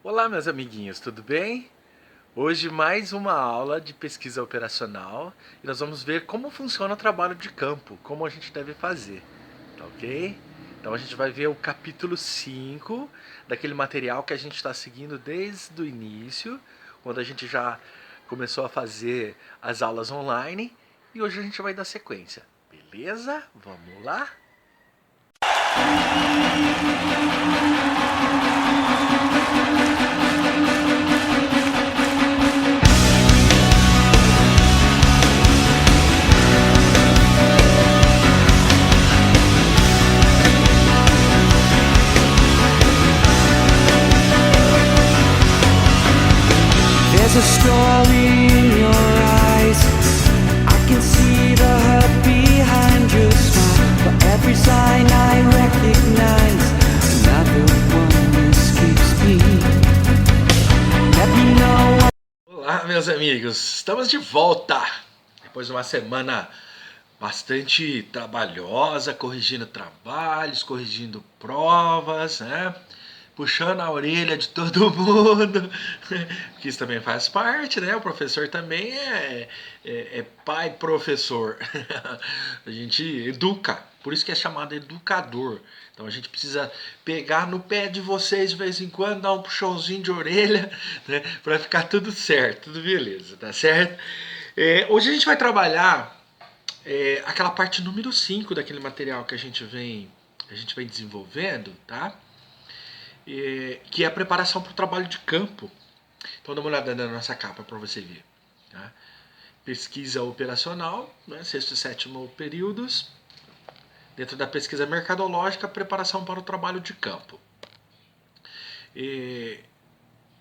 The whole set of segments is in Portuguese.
Olá, meus amiguinhos, tudo bem? Hoje mais uma aula de pesquisa operacional e nós vamos ver como funciona o trabalho de campo, como a gente deve fazer, tá ok? Então a gente vai ver o capítulo 5 daquele material que a gente está seguindo desde o início, quando a gente já começou a fazer as aulas online e hoje a gente vai dar sequência, beleza? Vamos lá? There's a story in your eyes. I can see the hurt behind your smile. For every sign I recognize, another one escapes me. Let me know. Olá, meus amigos, estamos de volta depois de uma semana bastante trabalhosa, corrigindo trabalhos, corrigindo provas, né? Puxando a orelha de todo mundo, que isso também faz parte, né? O professor também é pai professor. A gente educa, por isso que é chamado educador. Então a gente precisa pegar no pé de vocês de vez em quando, dar um puxãozinho de orelha, né? Para ficar tudo certo, tudo beleza, tá certo? Hoje a gente vai trabalhar aquela parte número 5 daquele material que a gente vem desenvolvendo, tá? Que é a preparação para o trabalho de campo. Então dá uma olhada na nossa capa para você ver. Tá? Pesquisa operacional, né, sexto e sétimo períodos. Dentro da pesquisa mercadológica, preparação para o trabalho de campo. E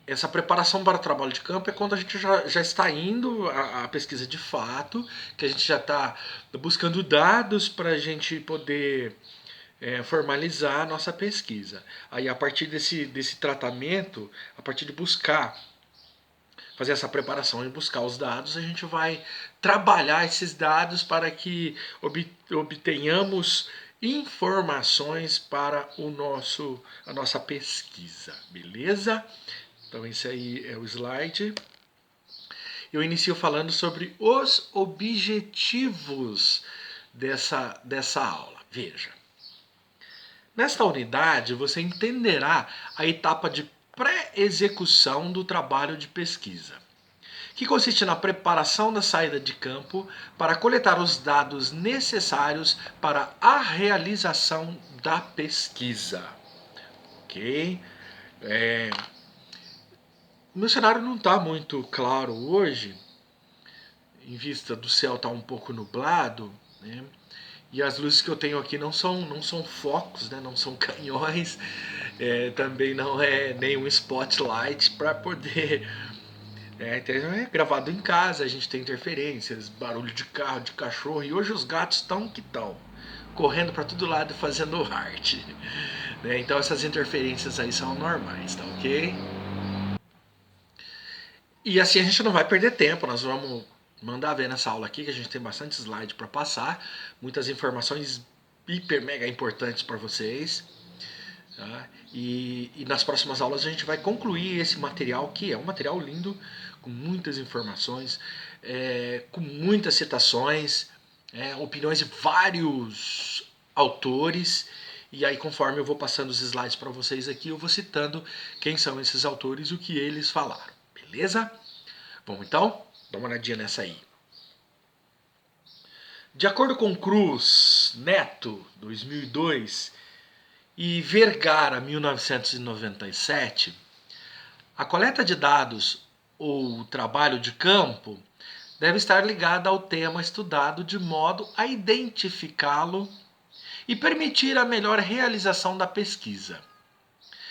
essa preparação para o trabalho de campo é quando a gente já está indo à pesquisa de fato, que a gente já está buscando dados para a gente poder formalizar a nossa pesquisa. Aí, a partir desse tratamento, a partir de buscar, fazer essa preparação e buscar os dados, a gente vai trabalhar esses dados para que obtenhamos informações para a nossa pesquisa, beleza? Então, esse aí é o slide. Eu inicio falando sobre os objetivos dessa aula. Veja. Nesta unidade, você entenderá a etapa de pré-execução do trabalho de pesquisa, que consiste na preparação da saída de campo para coletar os dados necessários para a realização da pesquisa. Ok? O meu cenário não está muito claro hoje, em vista do céu estar um pouco nublado, né? E as luzes que eu tenho aqui não são focos, né? Não são canhões, também não é nenhum spotlight para poder. Então é gravado em casa, a gente tem interferências, barulho de carro, de cachorro, e hoje os gatos estão que estão, correndo para todo lado fazendo arte. Né? Então essas interferências aí são normais, tá ok? E assim a gente não vai perder tempo, nós vamos mandar ver nessa aula aqui, que a gente tem bastante slide para passar, muitas informações hiper mega importantes para vocês. Tá? E nas próximas aulas a gente vai concluir esse material, que é um material lindo, com muitas informações, com muitas citações, opiniões de vários autores. E aí, conforme eu vou passando os slides para vocês aqui, eu vou citando quem são esses autores e o que eles falaram. Beleza? Bom, então, dá uma olhadinha nessa aí. De acordo com Cruz Neto, 2002, e Vergara, 1997, a coleta de dados ou trabalho de campo deve estar ligada ao tema estudado de modo a identificá-lo e permitir a melhor realização da pesquisa,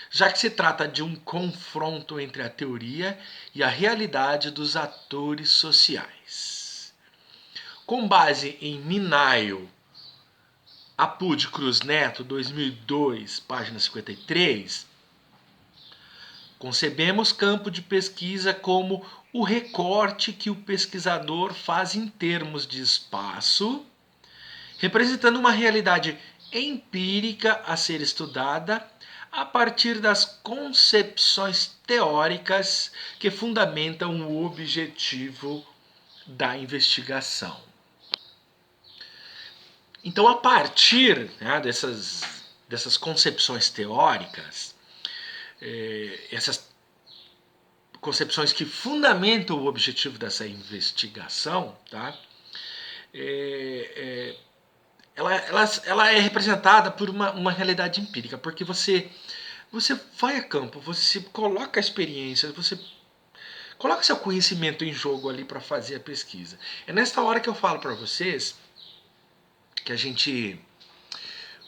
já que se trata de um confronto entre a teoria e a realidade dos atores sociais. Com base em Minayo, Apud Cruz Neto, 2002, página 53, concebemos campo de pesquisa como o recorte que o pesquisador faz em termos de espaço, representando uma realidade empírica a ser estudada, a partir das concepções teóricas que fundamentam o objetivo da investigação. Então, a partir, né, dessas concepções teóricas, essas concepções que fundamentam o objetivo dessa investigação, tá? Ela é representada por uma realidade empírica, porque você vai a campo, você coloca a experiência, você coloca seu conhecimento em jogo ali para fazer a pesquisa. É nesta hora que eu falo para vocês que a gente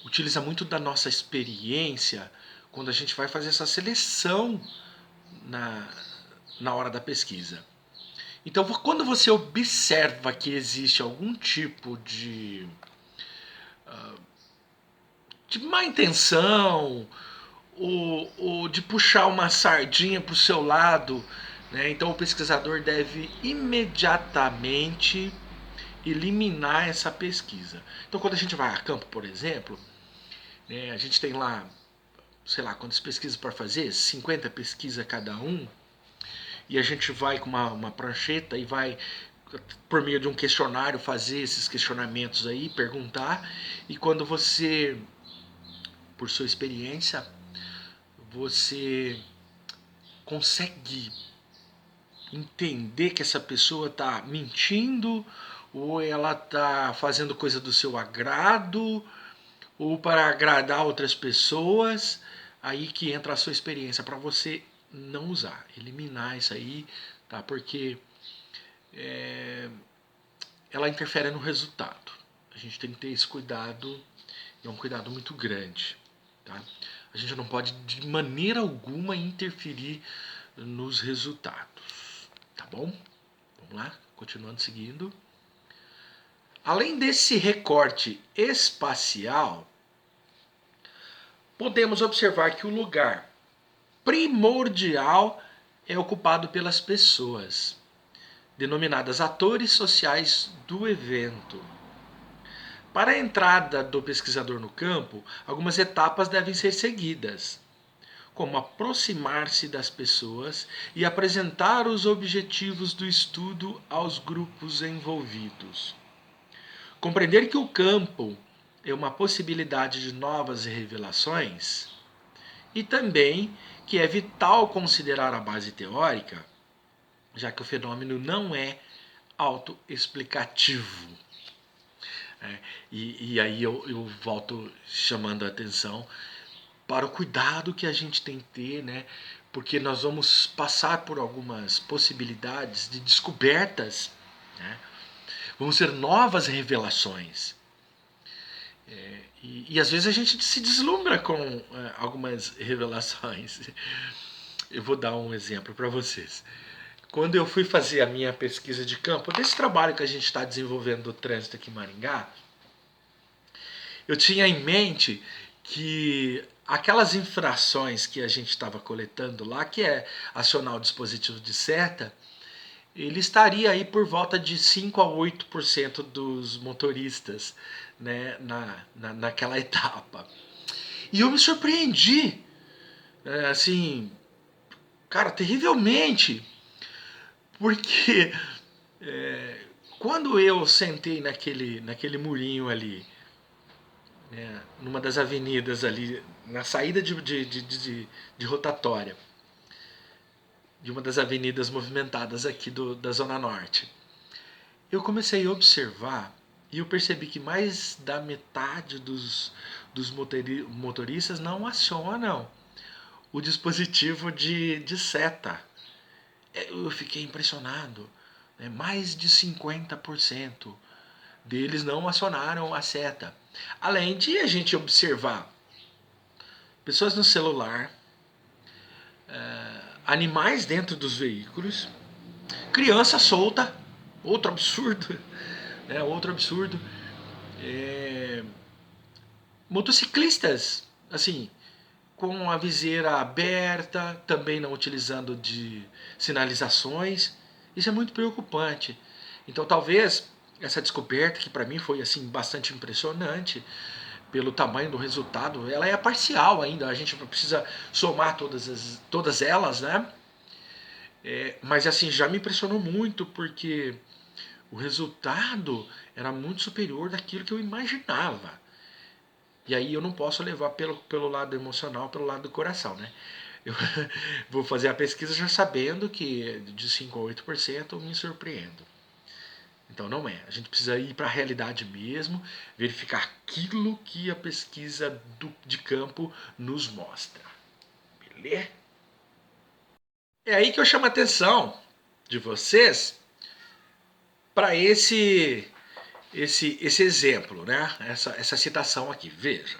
utiliza muito da nossa experiência quando a gente vai fazer essa seleção na hora da pesquisa. Então, quando você observa que existe algum tipo de má intenção ou de puxar uma sardinha para o seu lado, né? Então o pesquisador deve imediatamente eliminar essa pesquisa. Então, quando a gente vai a campo, por exemplo, né, a gente tem lá, sei lá, quantas pesquisas para fazer? 50 pesquisas cada um. E a gente vai com uma prancheta e vai, por meio de um questionário, fazer esses questionamentos aí, perguntar. E quando você, por sua experiência, você consegue entender que essa pessoa está mentindo, ou ela está fazendo coisa do seu agrado, ou para agradar outras pessoas, aí que entra a sua experiência, para você não usar, eliminar isso aí, tá? Porque ela interfere no resultado. A gente tem que ter esse cuidado, é um cuidado muito grande, tá? A gente não pode de maneira alguma interferir nos resultados, tá bom? Vamos lá, continuando seguindo. Além desse recorte espacial, podemos observar que o lugar primordial é ocupado pelas pessoas, denominadas atores sociais do evento. Para a entrada do pesquisador no campo, algumas etapas devem ser seguidas, como aproximar-se das pessoas e apresentar os objetivos do estudo aos grupos envolvidos. Compreender que o campo é uma possibilidade de novas revelações e também que é vital considerar a base teórica, já que o fenômeno não é autoexplicativo. E aí eu volto chamando a atenção para o cuidado que a gente tem que ter, né? Porque nós vamos passar por algumas possibilidades de descobertas, né? Vão ser novas revelações. E às vezes a gente se deslumbra com algumas revelações. Eu vou dar um exemplo para vocês. Quando eu fui fazer a minha pesquisa de campo, desse trabalho que a gente está desenvolvendo do trânsito aqui em Maringá, eu tinha em mente que aquelas infrações que a gente estava coletando lá, que é acionar o dispositivo de seta, ele estaria aí por volta de 5 a 8% dos motoristas, né, naquela etapa. E eu me surpreendi, assim, cara, terrivelmente, porque quando eu sentei naquele murinho ali, né, numa das avenidas ali, na saída de rotatória, de uma das avenidas movimentadas aqui da Zona Norte, eu comecei a observar e eu percebi que mais da metade dos motoristas não acionam o dispositivo de seta. Eu fiquei impressionado, né? Mais de 50% deles não acionaram a seta. Além de a gente observar pessoas no celular, animais dentro dos veículos, criança solta, outro absurdo, né? Outro absurdo. Motociclistas, assim, com a viseira aberta, também não utilizando de sinalizações. Isso é muito preocupante. Então, talvez essa descoberta, que para mim foi assim bastante impressionante, pelo tamanho do resultado, ela é parcial ainda, a gente precisa somar todas elas, né? Mas assim, já me impressionou muito, porque o resultado era muito superior daquilo que eu imaginava. E aí eu não posso levar pelo lado emocional, pelo lado do coração, né? Eu vou fazer a pesquisa já sabendo que de 5 a 8% eu me surpreendo. Então não é. A gente precisa ir para a realidade mesmo, verificar aquilo que a pesquisa de campo nos mostra. Beleza? É aí que eu chamo a atenção de vocês para esse exemplo, né? Essa citação aqui. Veja.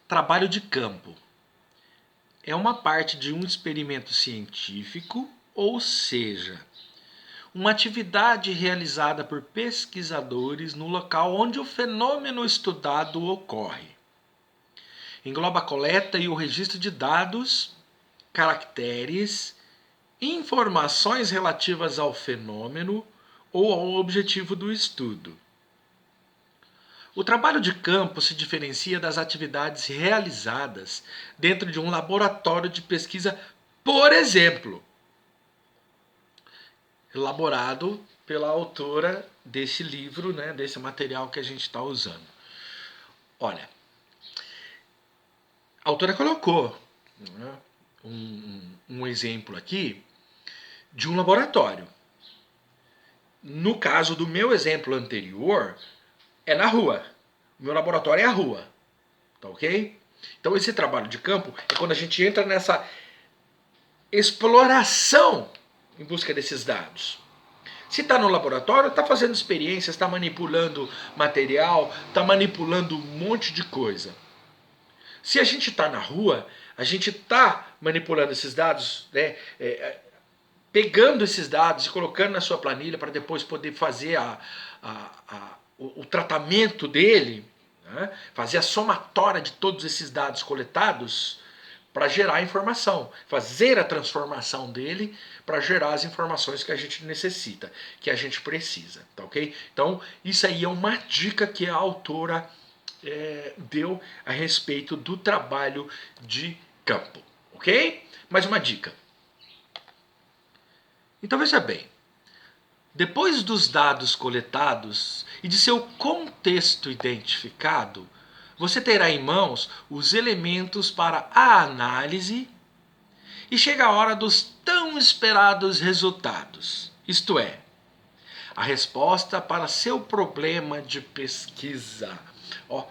Trabalho de campo é uma parte de um experimento científico, ou seja, uma atividade realizada por pesquisadores no local onde o fenômeno estudado ocorre. Engloba a coleta e o registro de dados, caracteres, informações relativas ao fenômeno ou ao objetivo do estudo. O trabalho de campo se diferencia das atividades realizadas dentro de um laboratório de pesquisa, por exemplo, elaborado pela autora desse livro, né, desse material que a gente está usando. Olha, a autora colocou, né, um exemplo aqui de um laboratório. No caso do meu exemplo anterior, é na rua. O meu laboratório é a rua. Tá ok? Então esse trabalho de campo é quando a gente entra nessa exploração em busca desses dados. Se está no laboratório, está fazendo experiências, está manipulando material, está manipulando um monte de coisa. Se a gente está na rua, a gente está manipulando esses dados, né, pegando esses dados e colocando na sua planilha para depois poder fazer o tratamento dele, né, fazer a somatória de todos esses dados coletados para gerar informação, fazer a transformação dele para gerar as informações que a gente necessita, que a gente precisa, tá ok? Então, isso aí é uma dica que a autora deu a respeito do trabalho de campo, ok? Mais uma dica. Então, veja bem, depois dos dados coletados e de seu contexto identificado, você terá em mãos os elementos para a análise e chega a hora dos tão esperados resultados. Isto é, a resposta para seu problema de pesquisa. Ó,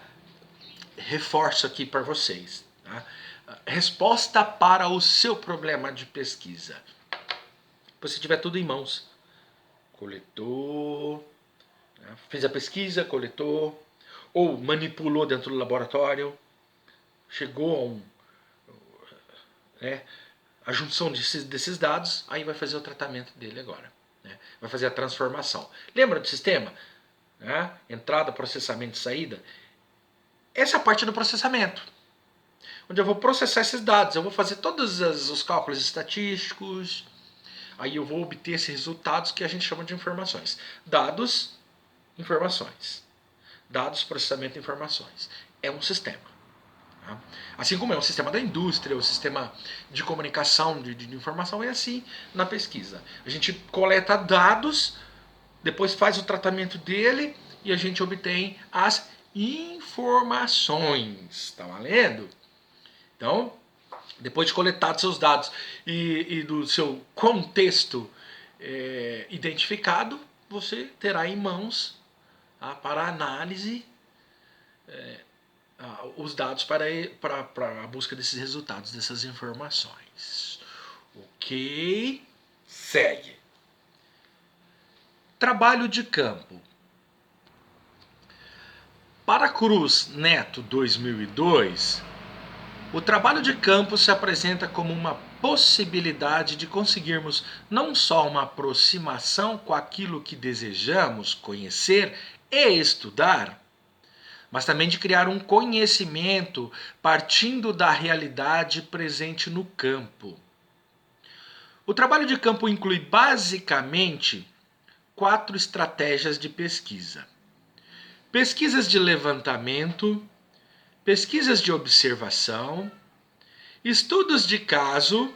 reforço aqui para vocês. Tá? Resposta para o seu problema de pesquisa. Você tiver tudo em mãos. Coletou, né? Fez a pesquisa, coletou, ou manipulou dentro do laboratório, chegou a a junção desses dados, aí vai fazer o tratamento dele agora. Né? Vai fazer a transformação. Lembra do sistema? Né? Entrada, processamento e saída. Essa é a parte do processamento. Onde eu vou processar esses dados, eu vou fazer todos os cálculos estatísticos, aí eu vou obter esses resultados que a gente chama de informações. Dados, informações. Dados, processamento, informações. É um sistema. Tá? Assim como é um sistema da indústria, o sistema de comunicação, de informação, é assim na pesquisa. A gente coleta dados, depois faz o tratamento dele e a gente obtém as informações. Tá valendo? Então, depois de coletados seus dados e do seu contexto identificado, você terá em mãos para análise os dados para a busca desses resultados, dessas informações. Ok? Segue. Trabalho de campo. Para Cruz Neto 2002, o trabalho de campo se apresenta como uma possibilidade de conseguirmos não só uma aproximação com aquilo que desejamos conhecer e estudar, mas também de criar um conhecimento partindo da realidade presente no campo. O trabalho de campo inclui basicamente 4 estratégias de pesquisa. pesquisas de levantamento, pesquisas de observação, estudos de caso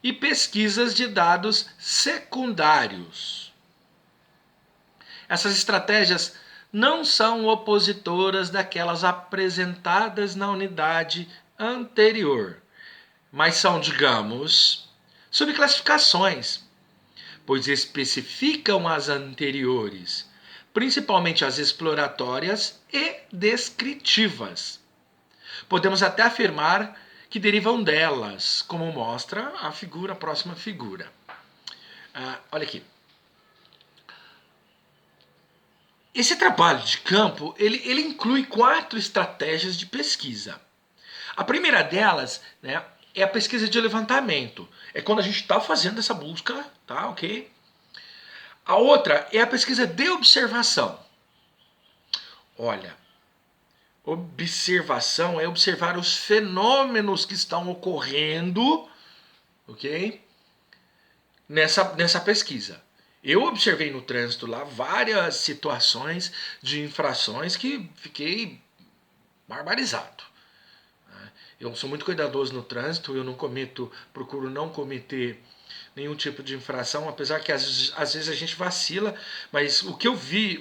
e pesquisas de dados secundários. Essas estratégias não são opositoras daquelas apresentadas na unidade anterior, mas são, digamos, subclassificações, pois especificam as anteriores, principalmente as exploratórias e descritivas. Podemos até afirmar que derivam delas, como mostra a próxima figura. Olha aqui. Esse trabalho de campo, ele inclui 4 estratégias de pesquisa. A primeira delas, né, é a pesquisa de levantamento. É quando a gente está fazendo essa busca, tá, ok? A outra é a pesquisa de observação. Olha, observação é observar os fenômenos que estão ocorrendo, ok? Nessa pesquisa. Eu observei no trânsito lá várias situações de infrações que fiquei barbarizado. Eu sou muito cuidadoso no trânsito, eu procuro não cometer nenhum tipo de infração, apesar que às vezes a gente vacila, mas o que eu vi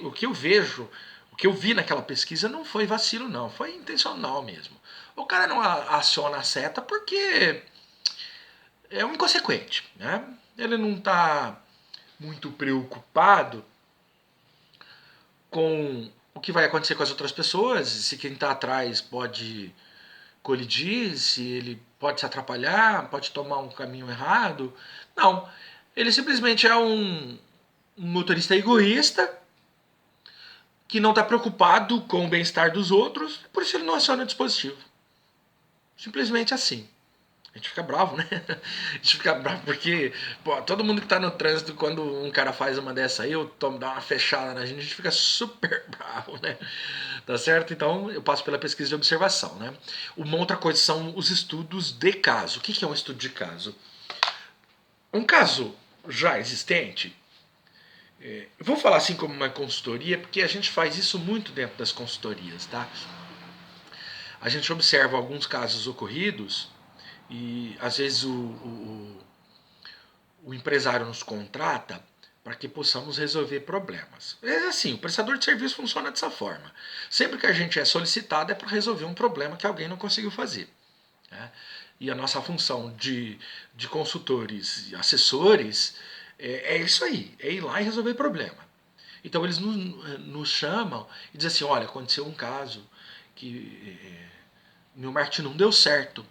naquela pesquisa não foi vacilo não, foi intencional mesmo. O cara não aciona a seta porque é um inconsequente, né? Ele não está muito preocupado com o que vai acontecer com as outras pessoas, se quem está atrás pode colidir, se ele pode se atrapalhar, pode tomar um caminho errado. Não, ele simplesmente é um motorista egoísta que não está preocupado com o bem-estar dos outros, por isso ele não aciona o dispositivo. Simplesmente assim. A gente fica bravo, né? A gente fica bravo porque, pô, todo mundo que tá no trânsito, quando um cara faz uma dessa aí, dá uma fechada na gente, a gente fica super bravo, né? Tá certo? Então, eu passo pela pesquisa de observação, né? Uma outra coisa são os estudos de caso. O que é um estudo de caso? Um caso já existente, eu vou falar assim como uma consultoria, porque a gente faz isso muito dentro das consultorias, tá? A gente observa alguns casos ocorridos e às vezes o empresário nos contrata para que possamos resolver problemas. É assim, o prestador de serviço funciona dessa forma. Sempre que a gente é solicitado é para resolver um problema que alguém não conseguiu fazer. Né? E a nossa função de consultores e assessores é isso aí, é ir lá e resolver problema. Então eles nos chamam e dizem assim, olha, aconteceu um caso que meu marketing não deu certo,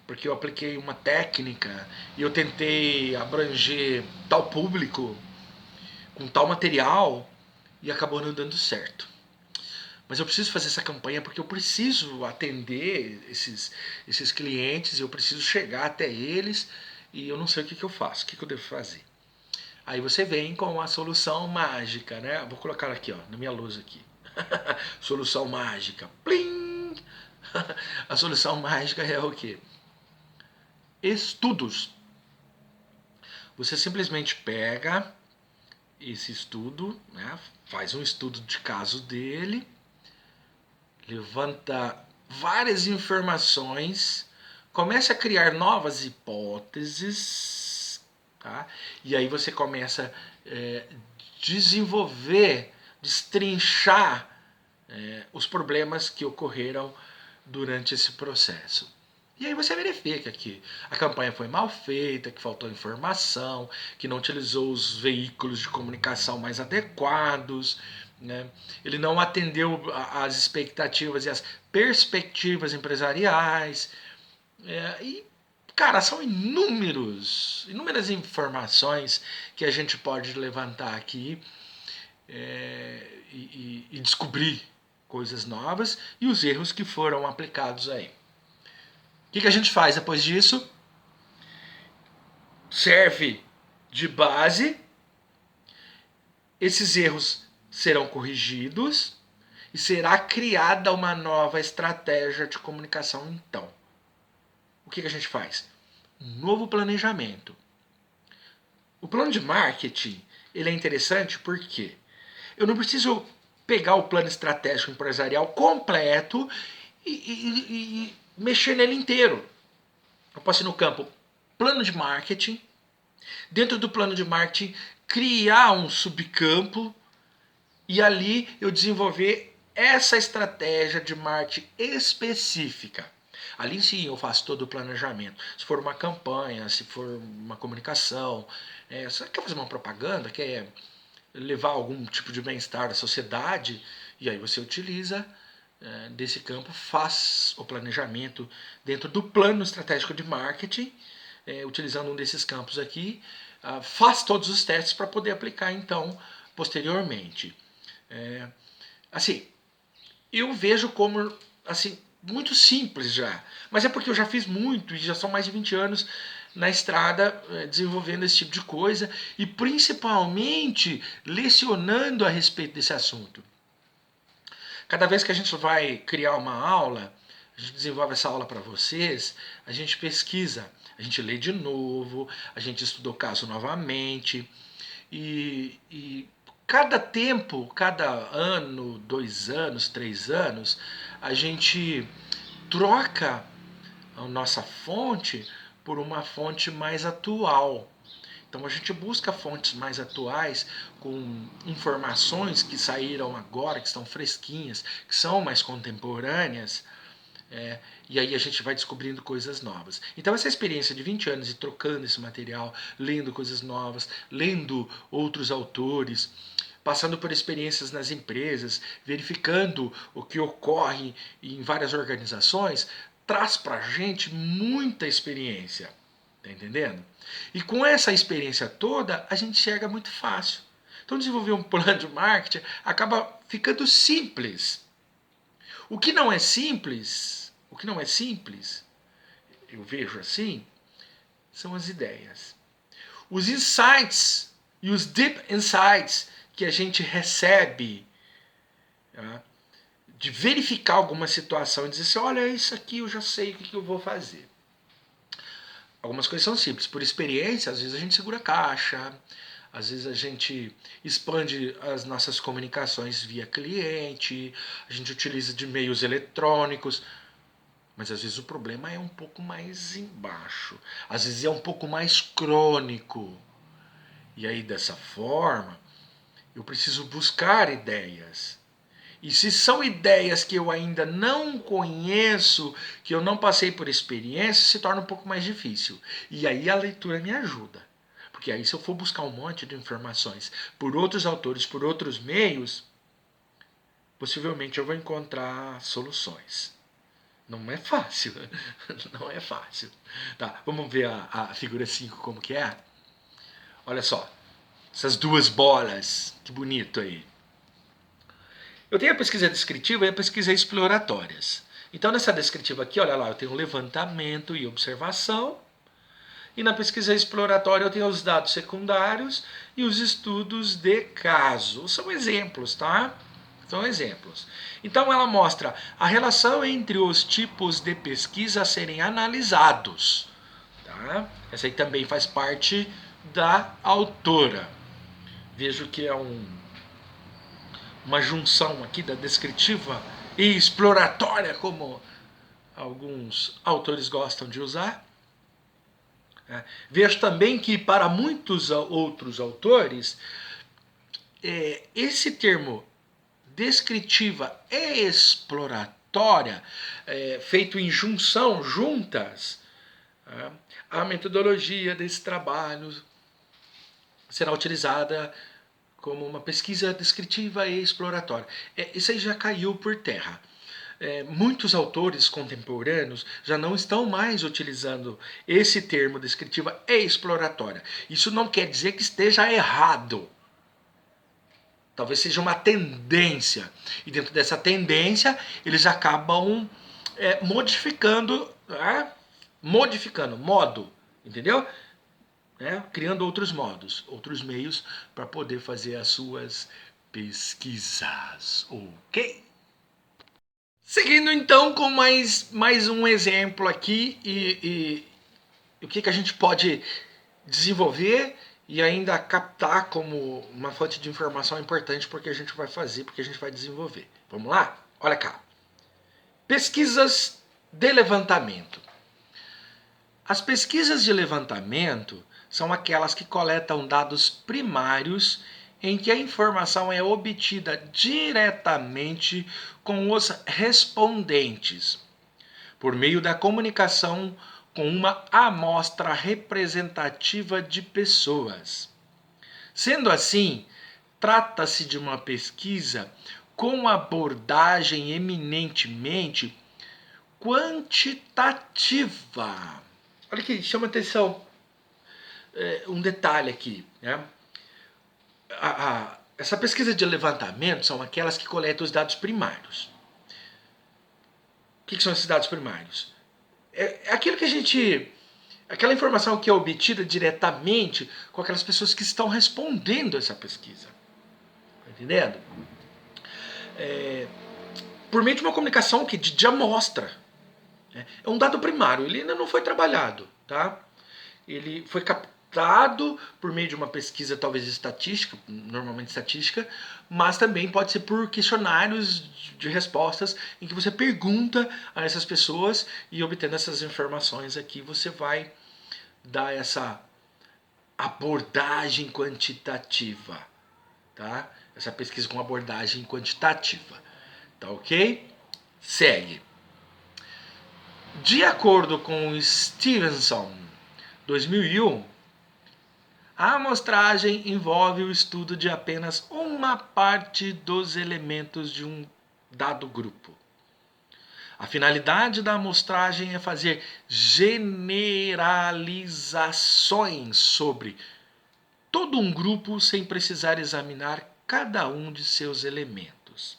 porque eu apliquei uma técnica e eu tentei abranger tal público com tal material e acabou não dando certo. Mas eu preciso fazer essa campanha porque eu preciso atender esses clientes, eu preciso chegar até eles e eu não sei o que eu faço, o que eu devo fazer. Aí você vem com a solução mágica, né? Vou colocar aqui, ó, na minha luz aqui. Solução mágica. Plim! A solução mágica é o quê? Estudos. Você simplesmente pega esse estudo, né, faz um estudo de caso dele, levanta várias informações, começa a criar novas hipóteses, tá? E aí você começa a desenvolver, destrinchar os problemas que ocorreram durante esse processo. E aí você verifica que a campanha foi mal feita, que faltou informação, que não utilizou os veículos de comunicação mais adequados, né? Ele não atendeu às expectativas e às perspectivas empresariais. E, cara, são inúmeras informações que a gente pode levantar aqui e descobrir coisas novas e os erros que foram aplicados aí. O que a gente faz depois disso? Serve de base, esses erros serão corrigidos e será criada uma nova estratégia de comunicação então. O que a gente faz? Um novo planejamento. O plano de marketing ele é interessante porque eu não preciso pegar o plano estratégico empresarial completo e mexer nele inteiro. Eu posso ir no campo plano de marketing, dentro do plano de marketing criar um subcampo e ali eu desenvolver essa estratégia de marketing específica. Ali sim eu faço todo o planejamento. Se for uma campanha, se for uma comunicação, você quer fazer uma propaganda, quer levar algum tipo de bem-estar à sociedade, e aí você utiliza desse campo, faz o planejamento dentro do plano estratégico de marketing, utilizando um desses campos aqui, faz todos os testes para poder aplicar então posteriormente. Assim, eu vejo como assim muito simples já, mas é porque eu já fiz muito e já são mais de 20 anos na estrada desenvolvendo esse tipo de coisa e principalmente lecionando a respeito desse assunto. Cada vez que a gente vai criar uma aula, a gente desenvolve essa aula para vocês, a gente pesquisa, a gente lê de novo, a gente estuda o caso novamente e cada tempo, cada ano, 2 anos, 3 anos, a gente troca a nossa fonte por uma fonte mais atual. Então a gente busca fontes mais atuais, com informações que saíram agora, que estão fresquinhas, que são mais contemporâneas, e aí a gente vai descobrindo coisas novas. Então essa experiência de 20 anos e trocando esse material, lendo coisas novas, lendo outros autores, passando por experiências nas empresas, verificando o que ocorre em várias organizações, traz pra gente muita experiência. Tá entendendo? E com essa experiência toda, a gente chega muito fácil. Então desenvolver um plano de marketing acaba ficando simples. O que não é simples, eu vejo assim, são as ideias. Os insights e os deep insights que a gente recebe, tá? De verificar alguma situação e dizer assim, olha, isso aqui eu já sei o que eu vou fazer. Algumas coisas são simples. Por experiência, às vezes a gente segura a caixa, às vezes a gente expande as nossas comunicações via cliente, a gente utiliza de meios eletrônicos, mas às vezes o problema é um pouco mais embaixo, às vezes é um pouco mais crônico. E aí, dessa forma, eu preciso buscar ideias. E se são ideias que eu ainda não conheço, que eu não passei por experiência, se torna um pouco mais difícil. E aí a leitura me ajuda. Porque aí se eu for buscar um monte de informações por outros autores, por outros meios, possivelmente eu vou encontrar soluções. Não é fácil. Não é fácil. Tá, vamos ver a figura 5 como que é? Olha só. Essas duas bolas. Que bonito aí. Eu tenho a pesquisa descritiva e a pesquisa exploratórias. Então, nessa descritiva aqui, olha lá, eu tenho levantamento e observação. E na pesquisa exploratória eu tenho os dados secundários e os estudos de caso. São exemplos, tá? São exemplos. Então, ela mostra a relação entre os tipos de pesquisa a serem analisados. Tá? Essa aí também faz parte da autora. Vejo que é uma junção aqui da descritiva e exploratória, como alguns autores gostam de usar. Vejo também que para muitos outros autores, esse termo descritiva e exploratória, feito em junção, juntas, a metodologia desse trabalho será utilizada como uma pesquisa descritiva e exploratória. Isso aí já caiu por terra. Muitos autores contemporâneos já não estão mais utilizando esse termo descritiva e exploratória. Isso não quer dizer que esteja errado. Talvez seja uma tendência. E dentro dessa tendência, eles acabam modificando modo, entendeu? Criando outros modos, outros meios para poder fazer as suas pesquisas. Ok? Seguindo então com mais um exemplo aqui e o que a gente pode desenvolver e ainda captar como uma fonte de informação importante porque a gente vai fazer, porque a gente vai desenvolver. Vamos lá? Olha cá. Pesquisas de levantamento. As pesquisas de levantamento são aquelas que coletam dados primários em que a informação é obtida diretamente com os respondentes, por meio da comunicação com uma amostra representativa de pessoas. Sendo assim, trata-se de uma pesquisa com abordagem eminentemente quantitativa. Olha aqui, chama atenção um detalhe aqui. Né? Essa pesquisa de levantamento são aquelas que coletam os dados primários. O que são esses dados primários? É aquilo que a gente. Aquela informação que é obtida diretamente com aquelas pessoas que estão respondendo essa pesquisa. Tá entendendo? Por meio de uma comunicação que de amostra. É um dado primário, ele ainda não foi trabalhado. Tá? Ele foi captado por meio de uma pesquisa talvez estatística, normalmente estatística, mas também pode ser por questionários de respostas em que você pergunta a essas pessoas e obtendo essas informações aqui você vai dar essa abordagem quantitativa, tá? Essa pesquisa com abordagem quantitativa, tá ok? Segue. De acordo com Stevenson, 2001, a amostragem envolve o estudo de apenas uma parte dos elementos de um dado grupo. A finalidade da amostragem é fazer generalizações sobre todo um grupo sem precisar examinar cada um de seus elementos.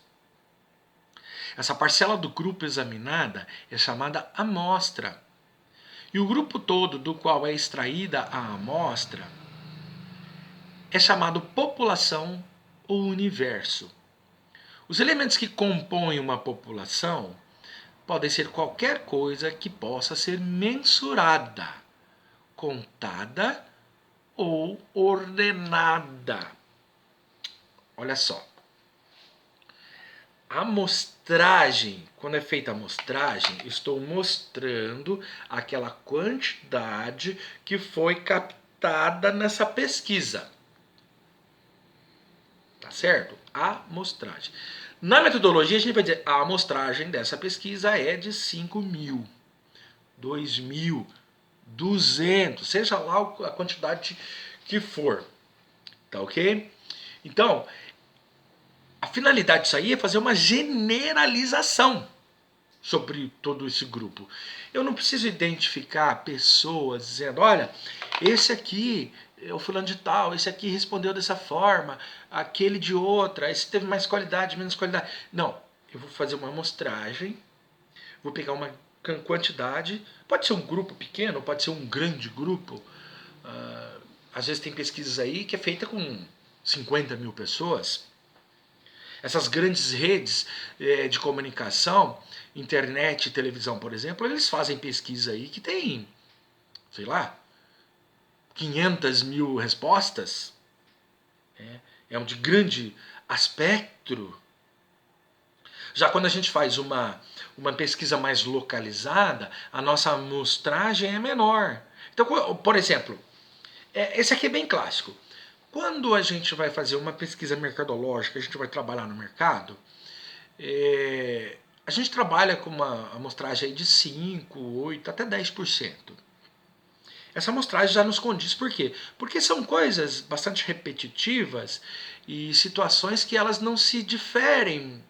Essa parcela do grupo examinada é chamada amostra. E o grupo todo do qual é extraída a amostra é chamado população ou universo. Os elementos que compõem uma população podem ser qualquer coisa que possa ser mensurada, contada ou ordenada. Olha só. A amostragem, quando é feita a amostragem, estou mostrando aquela quantidade que foi captada nessa pesquisa. Tá certo? A amostragem. Na metodologia, a gente vai dizer a amostragem dessa pesquisa é de 5.000, 2.000, 200, seja lá a quantidade que for. Tá ok? Então, a finalidade disso aí é fazer uma generalização sobre todo esse grupo. Eu não preciso identificar pessoas dizendo, olha, esse aqui é o fulano de tal, esse aqui respondeu dessa forma, aquele de outra, esse teve mais qualidade, menos qualidade. Não, eu vou fazer uma amostragem, vou pegar uma quantidade, pode ser um grupo pequeno, pode ser um grande grupo. Às vezes tem pesquisas aí que é feita com 50.000 pessoas. Essas grandes redes de comunicação, internet e televisão, por exemplo, eles fazem pesquisa aí que tem, sei lá, 500.000 respostas. É um de grande aspecto. Já quando a gente faz uma pesquisa mais localizada, a nossa amostragem é menor. Então, por exemplo, esse aqui é bem clássico. Quando a gente vai fazer uma pesquisa mercadológica, a gente vai trabalhar no mercado, a gente trabalha com uma amostragem de 5, 8, até 10%. Essa amostragem já nos condiz por quê? Porque são coisas bastante repetitivas e situações que elas não se diferem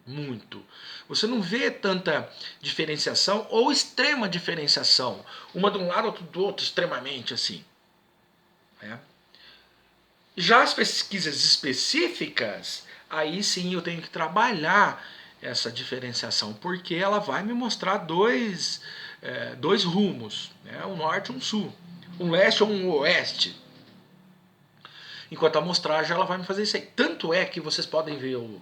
muito. Você não vê tanta diferenciação ou extrema diferenciação. Uma de um lado, outra do outro, extremamente assim. Já as pesquisas específicas, aí sim eu tenho que trabalhar essa diferenciação, porque ela vai me mostrar dois rumos, né? Um norte e um sul, um leste ou um oeste. Enquanto a amostragem ela vai me fazer isso aí. Tanto é que vocês podem ver o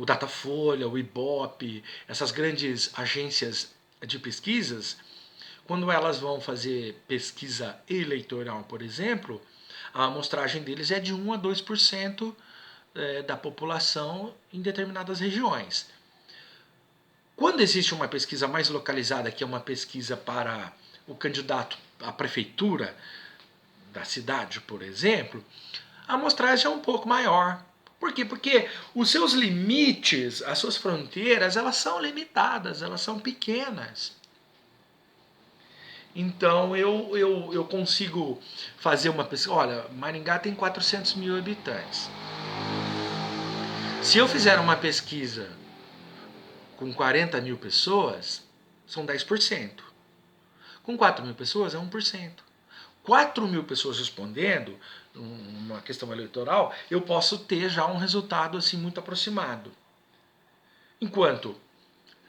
Datafolha, o Ibope, essas grandes agências de pesquisas, quando elas vão fazer pesquisa eleitoral, por exemplo, A amostragem deles é de 1 a 2% da população em determinadas regiões. Quando existe uma pesquisa mais localizada, que é uma pesquisa para o candidato à prefeitura da cidade, por exemplo, a amostragem é um pouco maior. Por quê? Porque os seus limites, as suas fronteiras, elas são limitadas, elas são pequenas. Então eu consigo fazer uma pesquisa. Olha, Maringá tem 400 mil habitantes. Se eu fizer uma pesquisa com 40 mil pessoas, são 10%. Com 4 mil pessoas é 1%. 4 mil pessoas respondendo uma questão eleitoral, eu posso ter já um resultado assim muito aproximado. Enquanto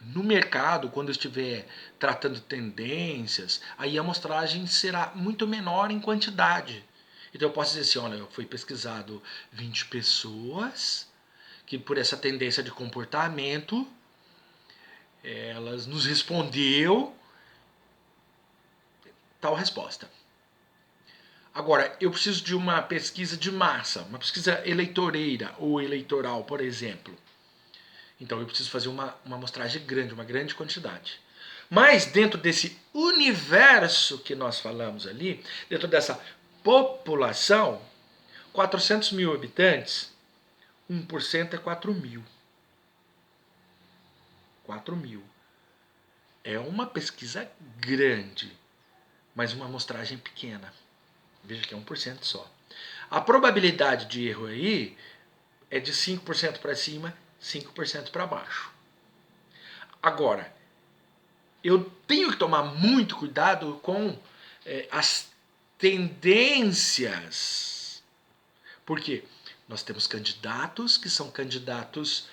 no mercado, quando eu estiver tratando tendências, aí a amostragem será muito menor em quantidade. Então eu posso dizer assim, olha, foi pesquisado 20 pessoas que por essa tendência de comportamento, elas nos respondeu tal resposta. Agora, eu preciso de uma pesquisa de massa, uma pesquisa eleitoreira ou eleitoral, por exemplo. Então eu preciso fazer uma amostragem grande, uma grande quantidade. Mas dentro desse universo que nós falamos ali, dentro dessa população, 400 mil habitantes, 1% é 4 mil. 4 mil. É uma pesquisa grande, mas uma amostragem pequena. Veja que é 1% só. A probabilidade de erro aí é de 5% para cima, 5% para baixo. Agora, eu tenho que tomar muito cuidado com as tendências. Por quê? Nós temos candidatos que são candidatos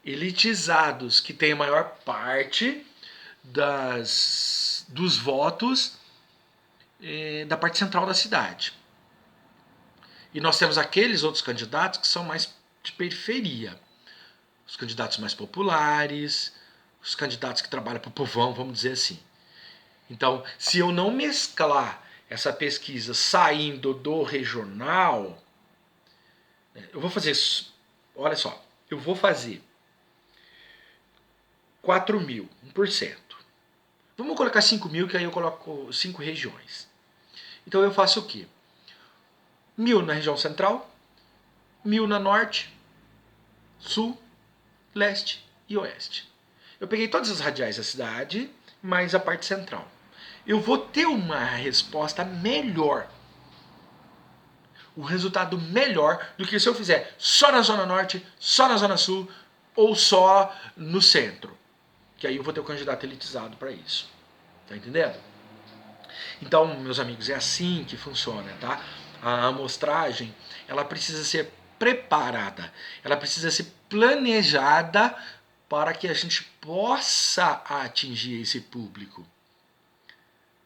elitizados, que têm a maior parte dos votos da parte central da cidade. E nós temos aqueles outros candidatos que são mais de periferia. Os candidatos mais populares, os candidatos que trabalham para o povão, vamos dizer assim. Então, se eu não mesclar essa pesquisa saindo do regional, eu vou fazer, olha só, eu vou fazer 4 mil, 1%. Vamos colocar 5 mil, que aí eu coloco 5 regiões. Então eu faço o quê? 1.000 na região central, 1.000 na norte, sul, leste e oeste. Eu peguei todas as radiais da cidade, mais a parte central. Eu vou ter uma resposta melhor. Um resultado melhor do que se eu fizer só na zona norte, só na zona sul ou só no centro. Que aí eu vou ter o candidato elitizado para isso. Tá entendendo? Então, meus amigos, é assim que funciona, tá? A amostragem, ela precisa ser preparada, ela precisa ser planejada para que a gente possa atingir esse público.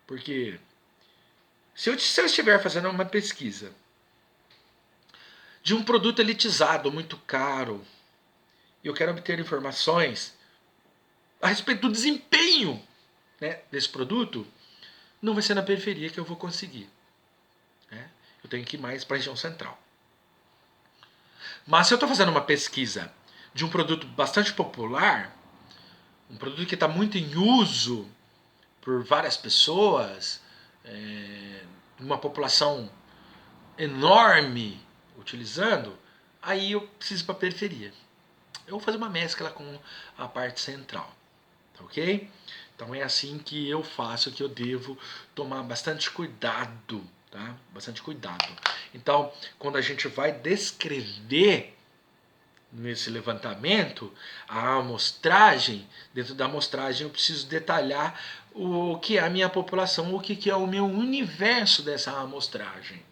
Porque se eu estiver fazendo uma pesquisa de um produto elitizado, muito caro, e eu quero obter informações a respeito do desempenho, né, desse produto, não vai ser na periferia que eu vou conseguir. Né? Eu tenho que ir mais para a região central. Mas se eu estou fazendo uma pesquisa de um produto bastante popular, um produto que está muito em uso por várias pessoas, uma população enorme utilizando, aí eu preciso ir para a periferia. Eu vou fazer uma mescla com a parte central. Tá ok? Então é assim que eu faço, que eu devo tomar bastante cuidado, tá? Bastante cuidado. Então, quando a gente vai descrever nesse levantamento a amostragem, dentro da amostragem eu preciso detalhar o que é a minha população, o que é o meu universo dessa amostragem.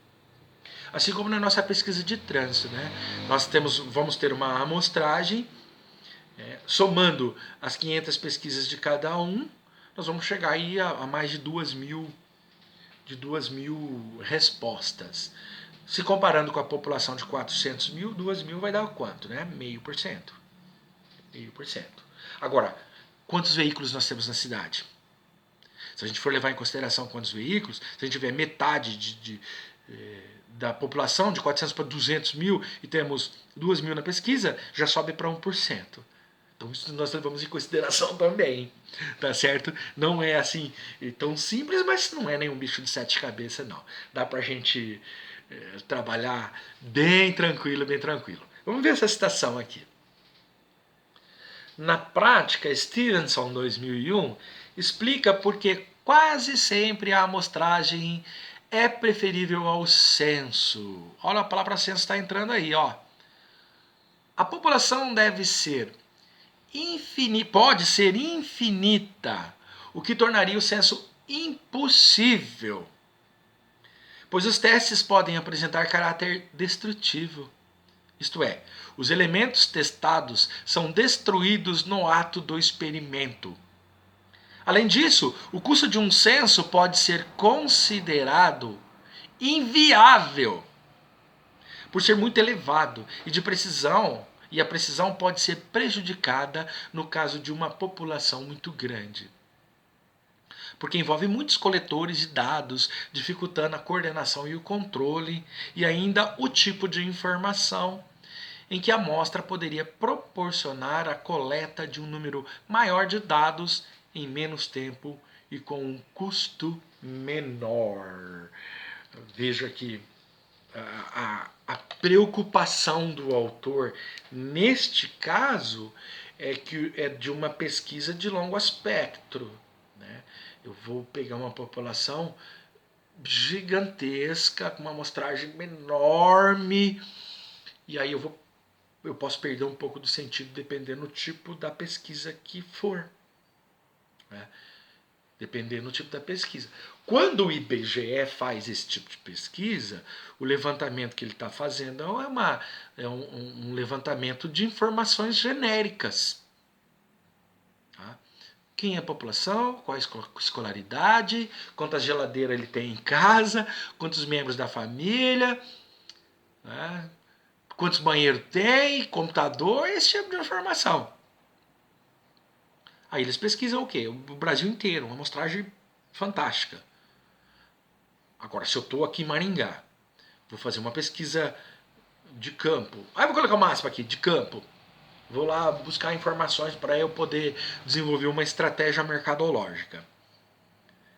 Assim como na nossa pesquisa de trânsito, né? Nós vamos ter uma amostragem, somando as 500 pesquisas de cada um, nós vamos chegar aí a mais de 2.000 respostas. Se comparando com a população de 400 mil, 2.000 vai dar quanto? Né? 0,5%. 0,5%. Agora, quantos veículos nós temos na cidade? Se a gente for levar em consideração quantos veículos, se a gente tiver metade da população, de 400 para 200 mil, e temos 2 mil na pesquisa, já sobe para 1%. Então isso nós levamos em consideração também, tá certo? Não é assim tão simples, mas não é nenhum bicho de 7 cabeças, não. Dá pra gente trabalhar bem tranquilo, bem tranquilo. Vamos ver essa citação aqui. Na prática, Stevenson, 2001, explica por que quase sempre a amostragem é preferível ao censo. Olha, a palavra censo está entrando aí, ó. A população deve ser pode ser infinita, o que tornaria o censo impossível, pois os testes podem apresentar caráter destrutivo. Isto é, os elementos testados são destruídos no ato do experimento. Além disso, o custo de um censo pode ser considerado inviável, por ser muito elevado e de precisão, e a precisão pode ser prejudicada no caso de uma população muito grande. Porque envolve muitos coletores de dados, dificultando a coordenação e o controle, e ainda o tipo de informação em que a amostra poderia proporcionar a coleta de um número maior de dados em menos tempo e com um custo menor. Veja que a preocupação do autor neste caso é de uma pesquisa de longo espectro, né? Eu vou pegar uma população gigantesca, com uma amostragem enorme, e aí eu posso perder um pouco do sentido dependendo do tipo da pesquisa que for, né? Dependendo do tipo da pesquisa. Quando o IBGE faz esse tipo de pesquisa, o levantamento que ele está fazendo é um levantamento de informações genéricas. Tá? Quem é a população, qual a escolaridade, quantas geladeiras ele tem em casa, quantos membros da família, né? Quantos banheiros tem, computador, esse tipo de informação. Aí eles pesquisam o quê? O Brasil inteiro, uma amostragem fantástica. Agora, se eu estou aqui em Maringá, vou fazer uma pesquisa de campo. Aí vou colocar uma aspa aqui, de campo. Vou lá buscar informações para eu poder desenvolver uma estratégia mercadológica.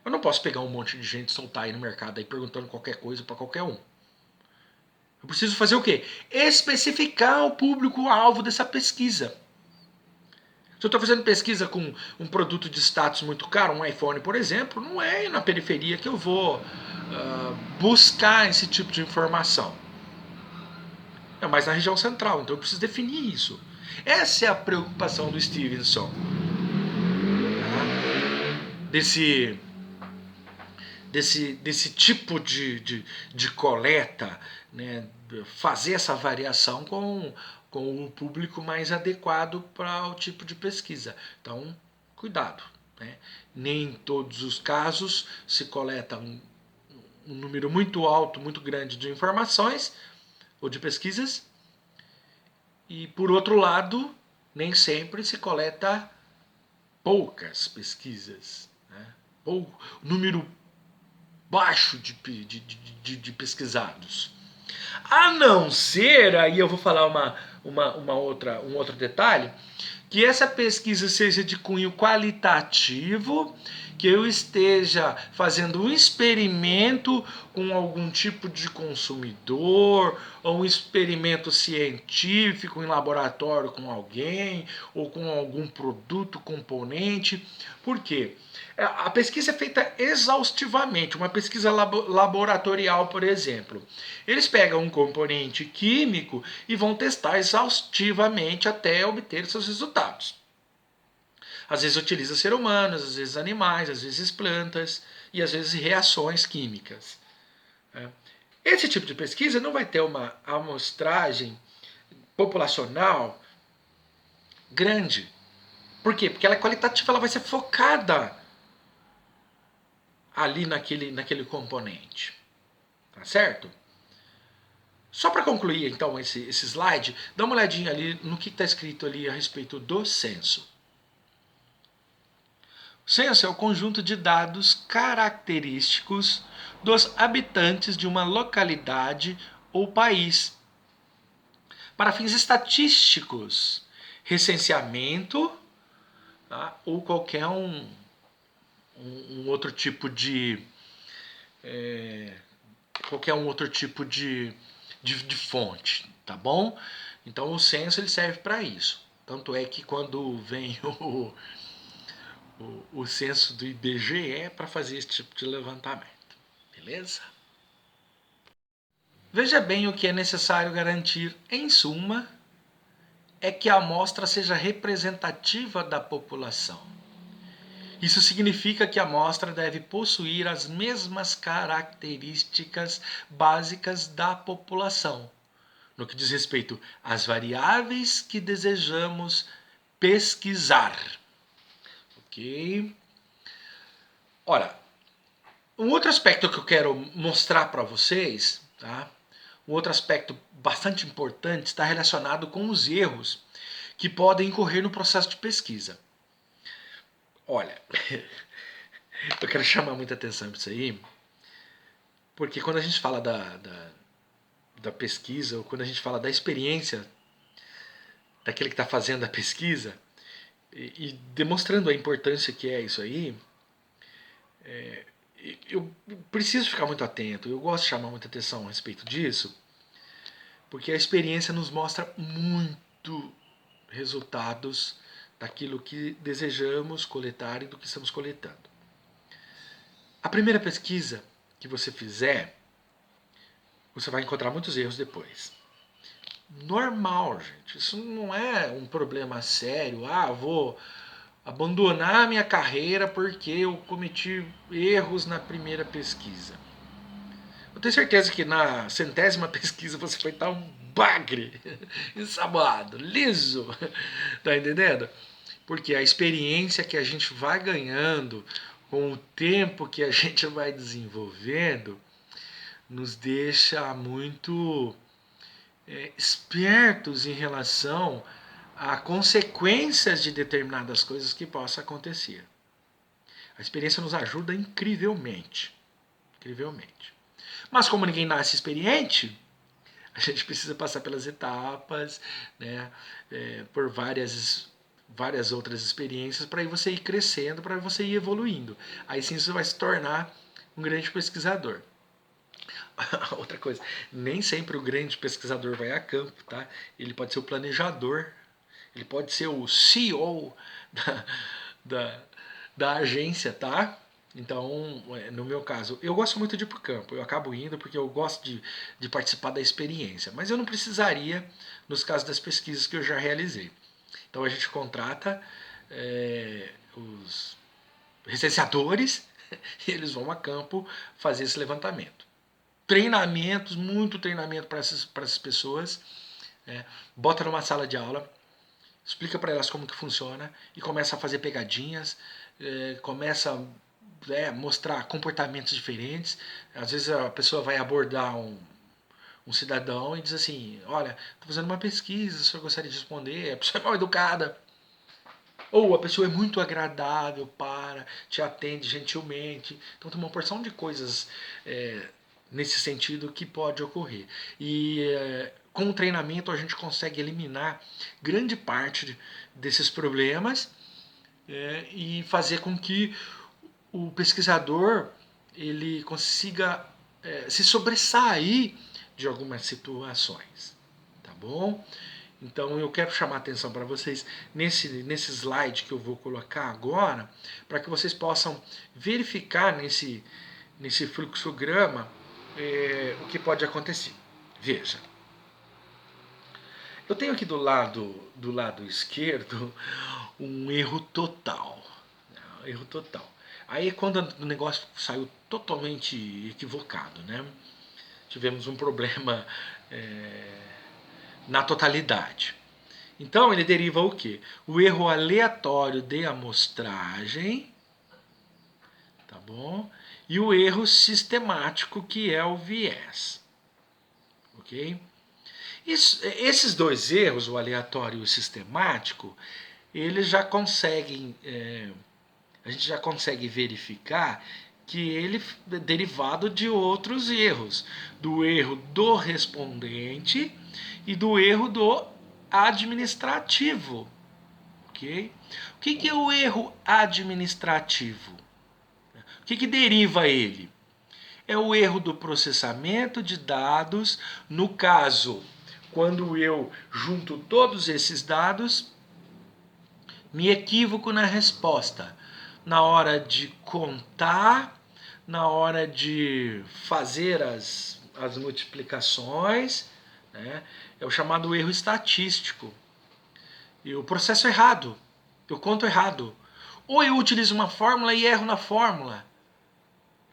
Eu não posso pegar um monte de gente e soltar aí no mercado aí perguntando qualquer coisa para qualquer um. Eu preciso fazer o quê? Especificar o público-alvo dessa pesquisa. Se eu estou fazendo pesquisa com um produto de status muito caro, um iPhone, por exemplo, não é na periferia que eu vou buscar esse tipo de informação. É mais na região central, então eu preciso definir isso. Essa é a preocupação do Stevenson. Tá? Desse tipo de coleta, né? Fazer essa variação com o público mais adequado para o tipo de pesquisa. Então, cuidado. Né? Nem em todos os casos se coleta um número muito alto, muito grande de informações ou de pesquisas. E, por outro lado, nem sempre se coleta poucas pesquisas. Né? Número baixo de pesquisados. A não ser, aí eu vou falar um outro detalhe, que essa pesquisa seja de cunho qualitativo, que eu esteja fazendo um experimento com algum tipo de consumidor, ou um experimento científico em laboratório com alguém, ou com algum produto, componente. Por quê? A pesquisa é feita exaustivamente, uma pesquisa laboratorial, por exemplo. Eles pegam um componente químico e vão testar exaustivamente até obter seus resultados. Às vezes utiliza seres humanos, às vezes animais, às vezes plantas e às vezes reações químicas. Esse tipo de pesquisa não vai ter uma amostragem populacional grande. Por quê? Porque ela é qualitativa, ela vai ser focada ali naquele componente. Tá certo? Só para concluir, então, esse slide, dá uma olhadinha ali no que está escrito ali a respeito do censo. O censo é o conjunto de dados característicos dos habitantes de uma localidade ou país. Para fins estatísticos, recenseamento, tá? Ou qualquer um outro tipo de qualquer um outro tipo de fonte, tá bom? Então o censo ele serve para isso. Tanto é que quando vem o censo do IBGE é para fazer esse tipo de levantamento, beleza? Veja bem o que é necessário garantir, em suma, é que a amostra seja representativa da população. Isso significa que a amostra deve possuir as mesmas características básicas da população, no que diz respeito às variáveis que desejamos pesquisar. Ok? Ora, um outro aspecto que eu quero mostrar para vocês, tá? Um outro aspecto bastante importante está relacionado com os erros que podem incorrer no processo de pesquisa. Olha, eu quero chamar muita atenção para isso aí, porque quando a gente fala da pesquisa, ou quando a gente fala da experiência daquele que está fazendo a pesquisa, e demonstrando a importância que é isso aí, eu preciso ficar muito atento, eu gosto de chamar muita atenção a respeito disso, porque a experiência nos mostra muito resultados daquilo que desejamos coletar e do que estamos coletando. A primeira pesquisa que você fizer, você vai encontrar muitos erros depois. Normal, gente. Isso não é um problema sério. Ah, vou abandonar minha carreira porque eu cometi erros na primeira pesquisa. Eu tenho certeza que na 100ª pesquisa você vai estar um bagre, ensaboado, liso. Tá entendendo? Porque a experiência que a gente vai ganhando com o tempo que a gente vai desenvolvendo nos deixa muito espertos em relação a consequências de determinadas coisas que possam acontecer. A experiência nos ajuda incrivelmente. Incrivelmente. Mas como ninguém nasce experiente, a gente precisa passar pelas etapas, né, por várias outras experiências para você ir crescendo, para você ir evoluindo. Aí sim você vai se tornar um grande pesquisador. Outra coisa, nem sempre o grande pesquisador vai a campo, tá? Ele pode ser o planejador, ele pode ser o CEO da, da agência, tá? Então, no meu caso, eu gosto muito de ir para o campo, eu acabo indo porque eu gosto de participar da experiência, mas eu não precisaria nos casos das pesquisas que eu já realizei. Então a gente contrata os licenciadores e eles vão a campo fazer esse levantamento. Treinamentos, muito treinamento para essas pessoas, bota numa sala de aula, explica para elas como que funciona e começa a fazer pegadinhas, começa a mostrar comportamentos diferentes. Às vezes a pessoa vai abordar um cidadão e diz assim, olha, estou fazendo uma pesquisa, se eu gostaria de responder, a pessoa é mal educada. Ou a pessoa é muito agradável, te atende gentilmente. Então tem uma porção de coisas nesse sentido que pode ocorrer. E com o treinamento a gente consegue eliminar grande parte desses problemas e fazer com que o pesquisador ele consiga se sobressair de algumas situações, tá bom? Então eu quero chamar a atenção para vocês nesse slide que eu vou colocar agora, para que vocês possam verificar nesse fluxograma o que pode acontecer. Veja, eu tenho aqui do lado esquerdo um erro total. Erro total. Aí é quando o negócio saiu totalmente equivocado, né? Tivemos um problema na totalidade. Então ele deriva o quê? O erro aleatório de amostragem, tá bom? E o erro sistemático, que é o viés. Ok? Esses dois erros, o aleatório e o sistemático, eles já conseguem, a gente já consegue verificar que ele é derivado de outros erros, do erro do respondente e do erro do administrativo, ok? O que é o erro administrativo? O que deriva ele? É o erro do processamento de dados, no caso, quando eu junto todos esses dados, me equivoco na resposta, na hora de contar, na hora de fazer as multiplicações, né? É o chamado erro estatístico. E o processo é errado, eu conto errado. Ou eu utilizo uma fórmula e erro na fórmula.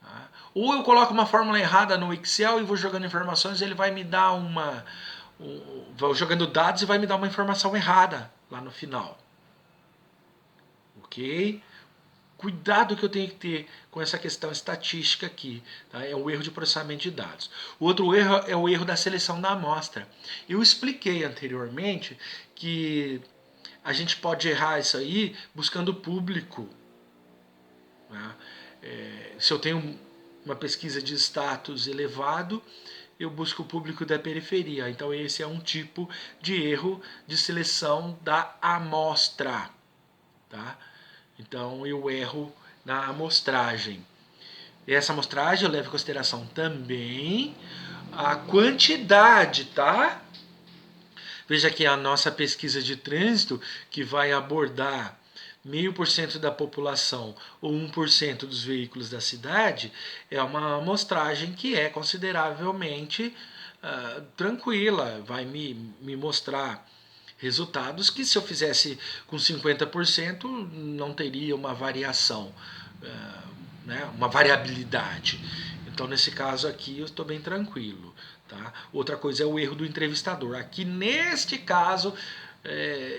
Tá? Ou eu coloco uma fórmula errada no Excel e vou jogando informações e ele vai me dar vou jogando dados e vai me dar uma informação errada lá no final. Ok? Cuidado que eu tenho que ter com essa questão estatística aqui. Tá? É o erro de processamento de dados. O outro erro é o erro da seleção da amostra. Eu expliquei anteriormente que a gente pode errar isso aí buscando público. Tá? Se eu tenho uma pesquisa de status elevado, eu busco o público da periferia. Então esse é um tipo de erro de seleção da amostra. Tá? Então eu erro na amostragem. E essa amostragem eu levo em consideração também a quantidade, tá? Veja que a nossa pesquisa de trânsito, que vai abordar 0,5% da população ou 1% dos veículos da cidade, é uma amostragem que é consideravelmente tranquila, vai me mostrar resultados que se eu fizesse com 50% não teria uma variação, né, uma variabilidade. Então nesse caso aqui eu estou bem tranquilo. Tá? Outra coisa é o erro do entrevistador. Aqui neste caso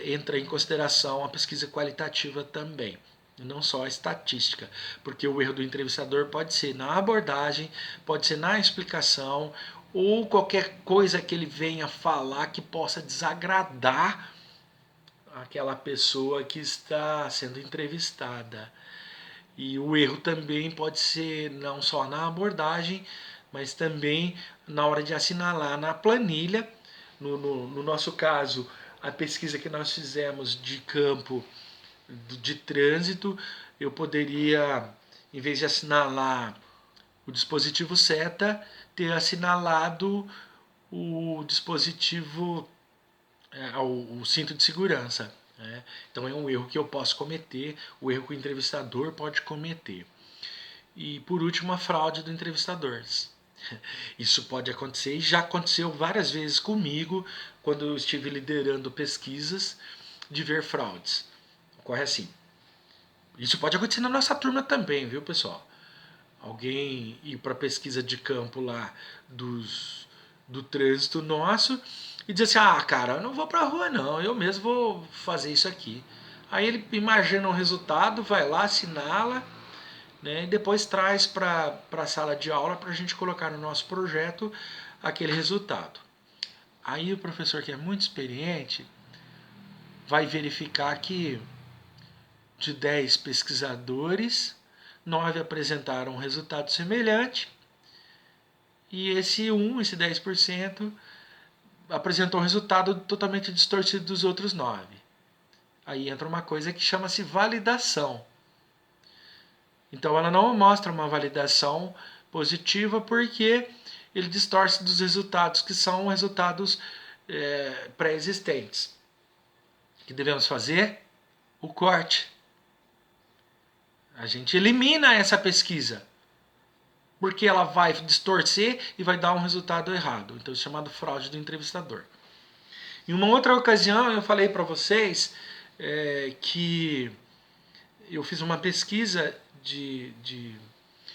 entra em consideração a pesquisa qualitativa também, não só a estatística, porque o erro do entrevistador pode ser na abordagem, pode ser na explicação, ou qualquer coisa que ele venha falar que possa desagradar aquela pessoa que está sendo entrevistada. E o erro também pode ser não só na abordagem, mas também na hora de assinalar na planilha. No nosso caso, a pesquisa que nós fizemos de campo de trânsito, eu poderia, em vez de assinalar o dispositivo seta, ter assinalado o dispositivo, o cinto de segurança. Né? Então é um erro que eu posso cometer, o erro que o entrevistador pode cometer. E por último, a fraude do entrevistador. Isso pode acontecer e já aconteceu várias vezes comigo quando eu estive liderando pesquisas de ver fraudes. Ocorre assim. Isso pode acontecer na nossa turma também, viu, pessoal? Alguém ir para pesquisa de campo lá do trânsito nosso e dizer assim, cara, eu não vou para a rua não, eu mesmo vou fazer isso aqui. Aí ele imagina um resultado, vai lá, assinala, né, e depois traz para a sala de aula para a gente colocar no nosso projeto aquele resultado. Aí o professor, que é muito experiente, vai verificar que de 10 pesquisadores, 9 apresentaram um resultado semelhante e esse 10%, apresentou um resultado totalmente distorcido dos outros 9. Aí entra uma coisa que chama-se validação. Então ela não mostra uma validação positiva porque ele distorce dos resultados que são resultados pré-existentes. O que devemos fazer? O corte. A gente elimina essa pesquisa, porque ela vai distorcer e vai dar um resultado errado. Então, isso é chamado fraude do entrevistador. Em uma outra ocasião, eu falei para vocês que eu fiz uma pesquisa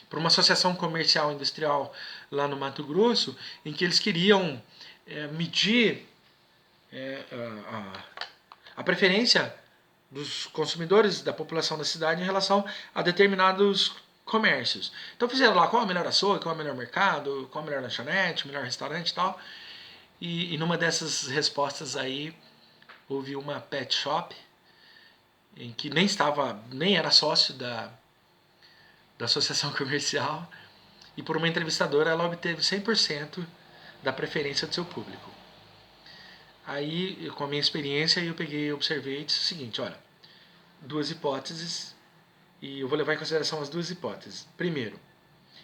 para uma associação comercial industrial lá no Mato Grosso, em que eles queriam medir a preferência dos consumidores, da população da cidade em relação a determinados comércios. Então fizeram lá qual é o melhor açougue, qual é o melhor mercado, qual é o melhor lanchonete, o melhor restaurante e tal. E numa dessas respostas aí houve uma pet shop em que nem era sócio da associação comercial, e por uma entrevistadora ela obteve 100% da preferência do seu público. Aí, com a minha experiência, eu peguei, observei e disse o seguinte, olha, 2 hipóteses, e eu vou levar em consideração as 2 hipóteses. Primeiro,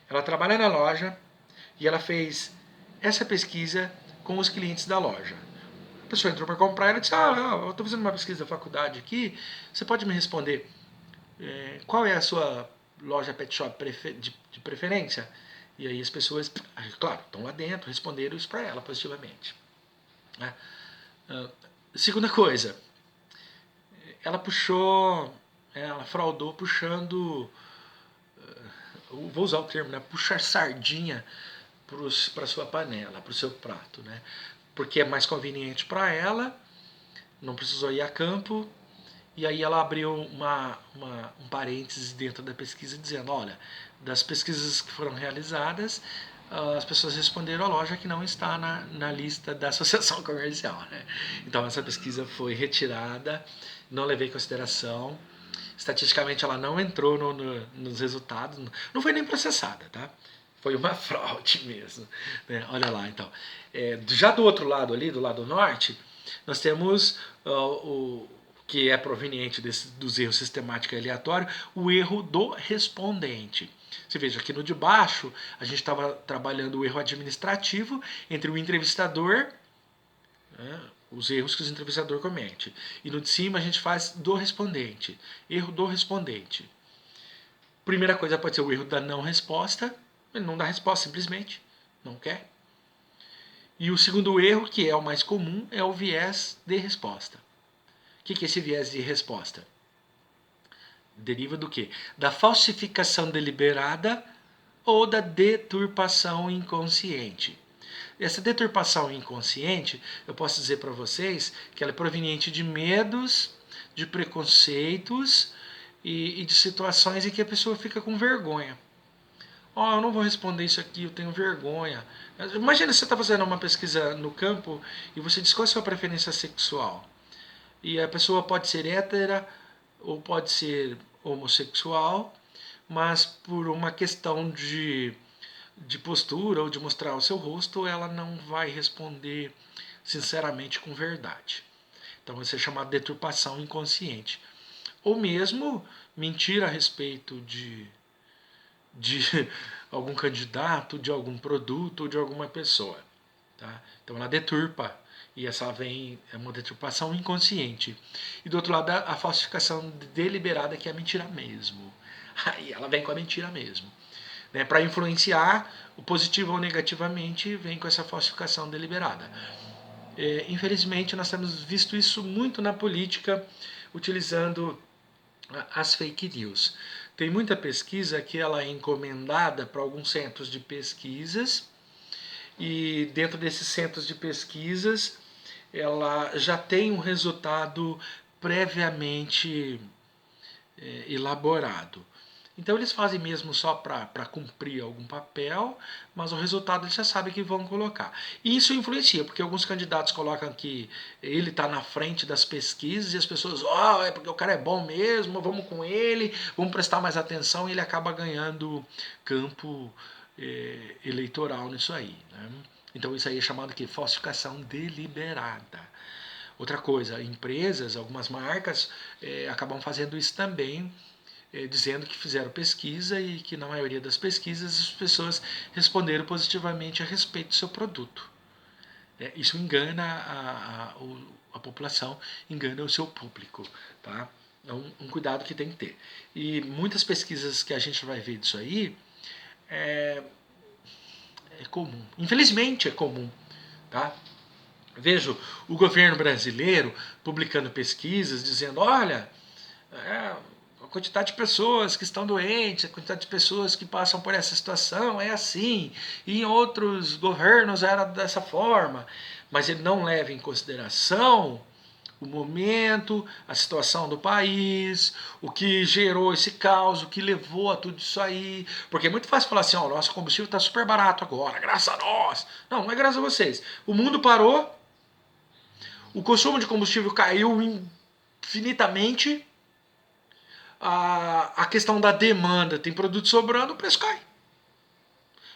ela trabalha na loja e ela fez essa pesquisa com os clientes da loja. A pessoa entrou para comprar e ela disse, eu estou fazendo uma pesquisa da faculdade aqui, você pode me responder qual é a sua loja pet shop de preferência? E aí as pessoas, claro, estão lá dentro, responderam isso para ela positivamente. Né? Segunda coisa, ela fraudou puxando, vou usar o termo, né, puxar sardinha para sua panela, para o seu prato, né? Porque é mais conveniente para ela, não precisou ir a campo, e aí ela abriu um parênteses dentro da pesquisa dizendo, olha, das pesquisas que foram realizadas, as pessoas responderam a loja que não está na lista da associação comercial. Né? Então essa pesquisa foi retirada, não levei em consideração. Estatisticamente ela não entrou nos resultados, não foi nem processada, tá? Foi uma fraude mesmo. Né? Olha lá, então. Já do outro lado ali, do lado norte, nós temos o que é proveniente dos erros sistemáticos e aleatórios, o erro do respondente. Você veja, aqui no de baixo, a gente estava trabalhando o erro administrativo entre o entrevistador, né, os erros que o entrevistador comete. E no de cima a gente faz do respondente. Erro do respondente. Primeira coisa pode ser o erro da não resposta. Ele não dá resposta, simplesmente. Não quer. E o segundo erro, que é o mais comum, é o viés de resposta. O que é esse viés de resposta? Deriva do quê? Da falsificação deliberada ou da deturpação inconsciente. Essa deturpação inconsciente, eu posso dizer para vocês que ela é proveniente de medos, de preconceitos e de situações em que a pessoa fica com vergonha. Eu não vou responder isso aqui, eu tenho vergonha. Imagina você está fazendo uma pesquisa no campo e você diz qual é a sua preferência sexual. E a pessoa pode ser hétera ou pode ser homossexual, mas por uma questão de postura ou de mostrar o seu rosto, ela não vai responder sinceramente com verdade. Então vai ser chamado de deturpação inconsciente. Ou mesmo mentira a respeito de algum candidato, de algum produto ou de alguma pessoa. Tá? Então ela deturpa, e essa é uma deturpação inconsciente. E do outro lado a falsificação deliberada, que é a mentira mesmo. Aí ela vem com a mentira mesmo. Né? Para influenciar o positivo ou negativamente, vem com essa falsificação deliberada. Infelizmente nós temos visto isso muito na política, utilizando as fake news. Tem muita pesquisa que ela é encomendada para alguns centros de pesquisas, e dentro desses centros de pesquisas ela já tem um resultado previamente elaborado. Então eles fazem mesmo só para cumprir algum papel, mas o resultado eles já sabem que vão colocar. E isso influencia, porque alguns candidatos colocam que ele está na frente das pesquisas e as pessoas, é porque o cara é bom mesmo, vamos com ele, vamos prestar mais atenção, e ele acaba ganhando campo eleitoral nisso aí. Né? Então isso aí é chamado de falsificação deliberada. Outra coisa, empresas, algumas marcas acabam fazendo isso também, dizendo que fizeram pesquisa e que na maioria das pesquisas as pessoas responderam positivamente a respeito do seu produto. Isso engana a população, engana o seu público. Tá? É um cuidado que tem que ter. E muitas pesquisas que a gente vai ver disso aí é comum. Infelizmente é comum. Tá? Vejo o governo brasileiro publicando pesquisas dizendo, olha, a quantidade de pessoas que estão doentes, a quantidade de pessoas que passam por essa situação é assim, e em outros governos era dessa forma, mas ele não leva em consideração o momento, a situação do país, o que gerou esse caos, o que levou a tudo isso aí, porque é muito fácil falar assim, o nosso combustível está super barato agora, graças a nós. Não é graças a vocês. O mundo parou, o consumo de combustível caiu infinitamente, a questão da demanda, tem produto sobrando, o preço cai.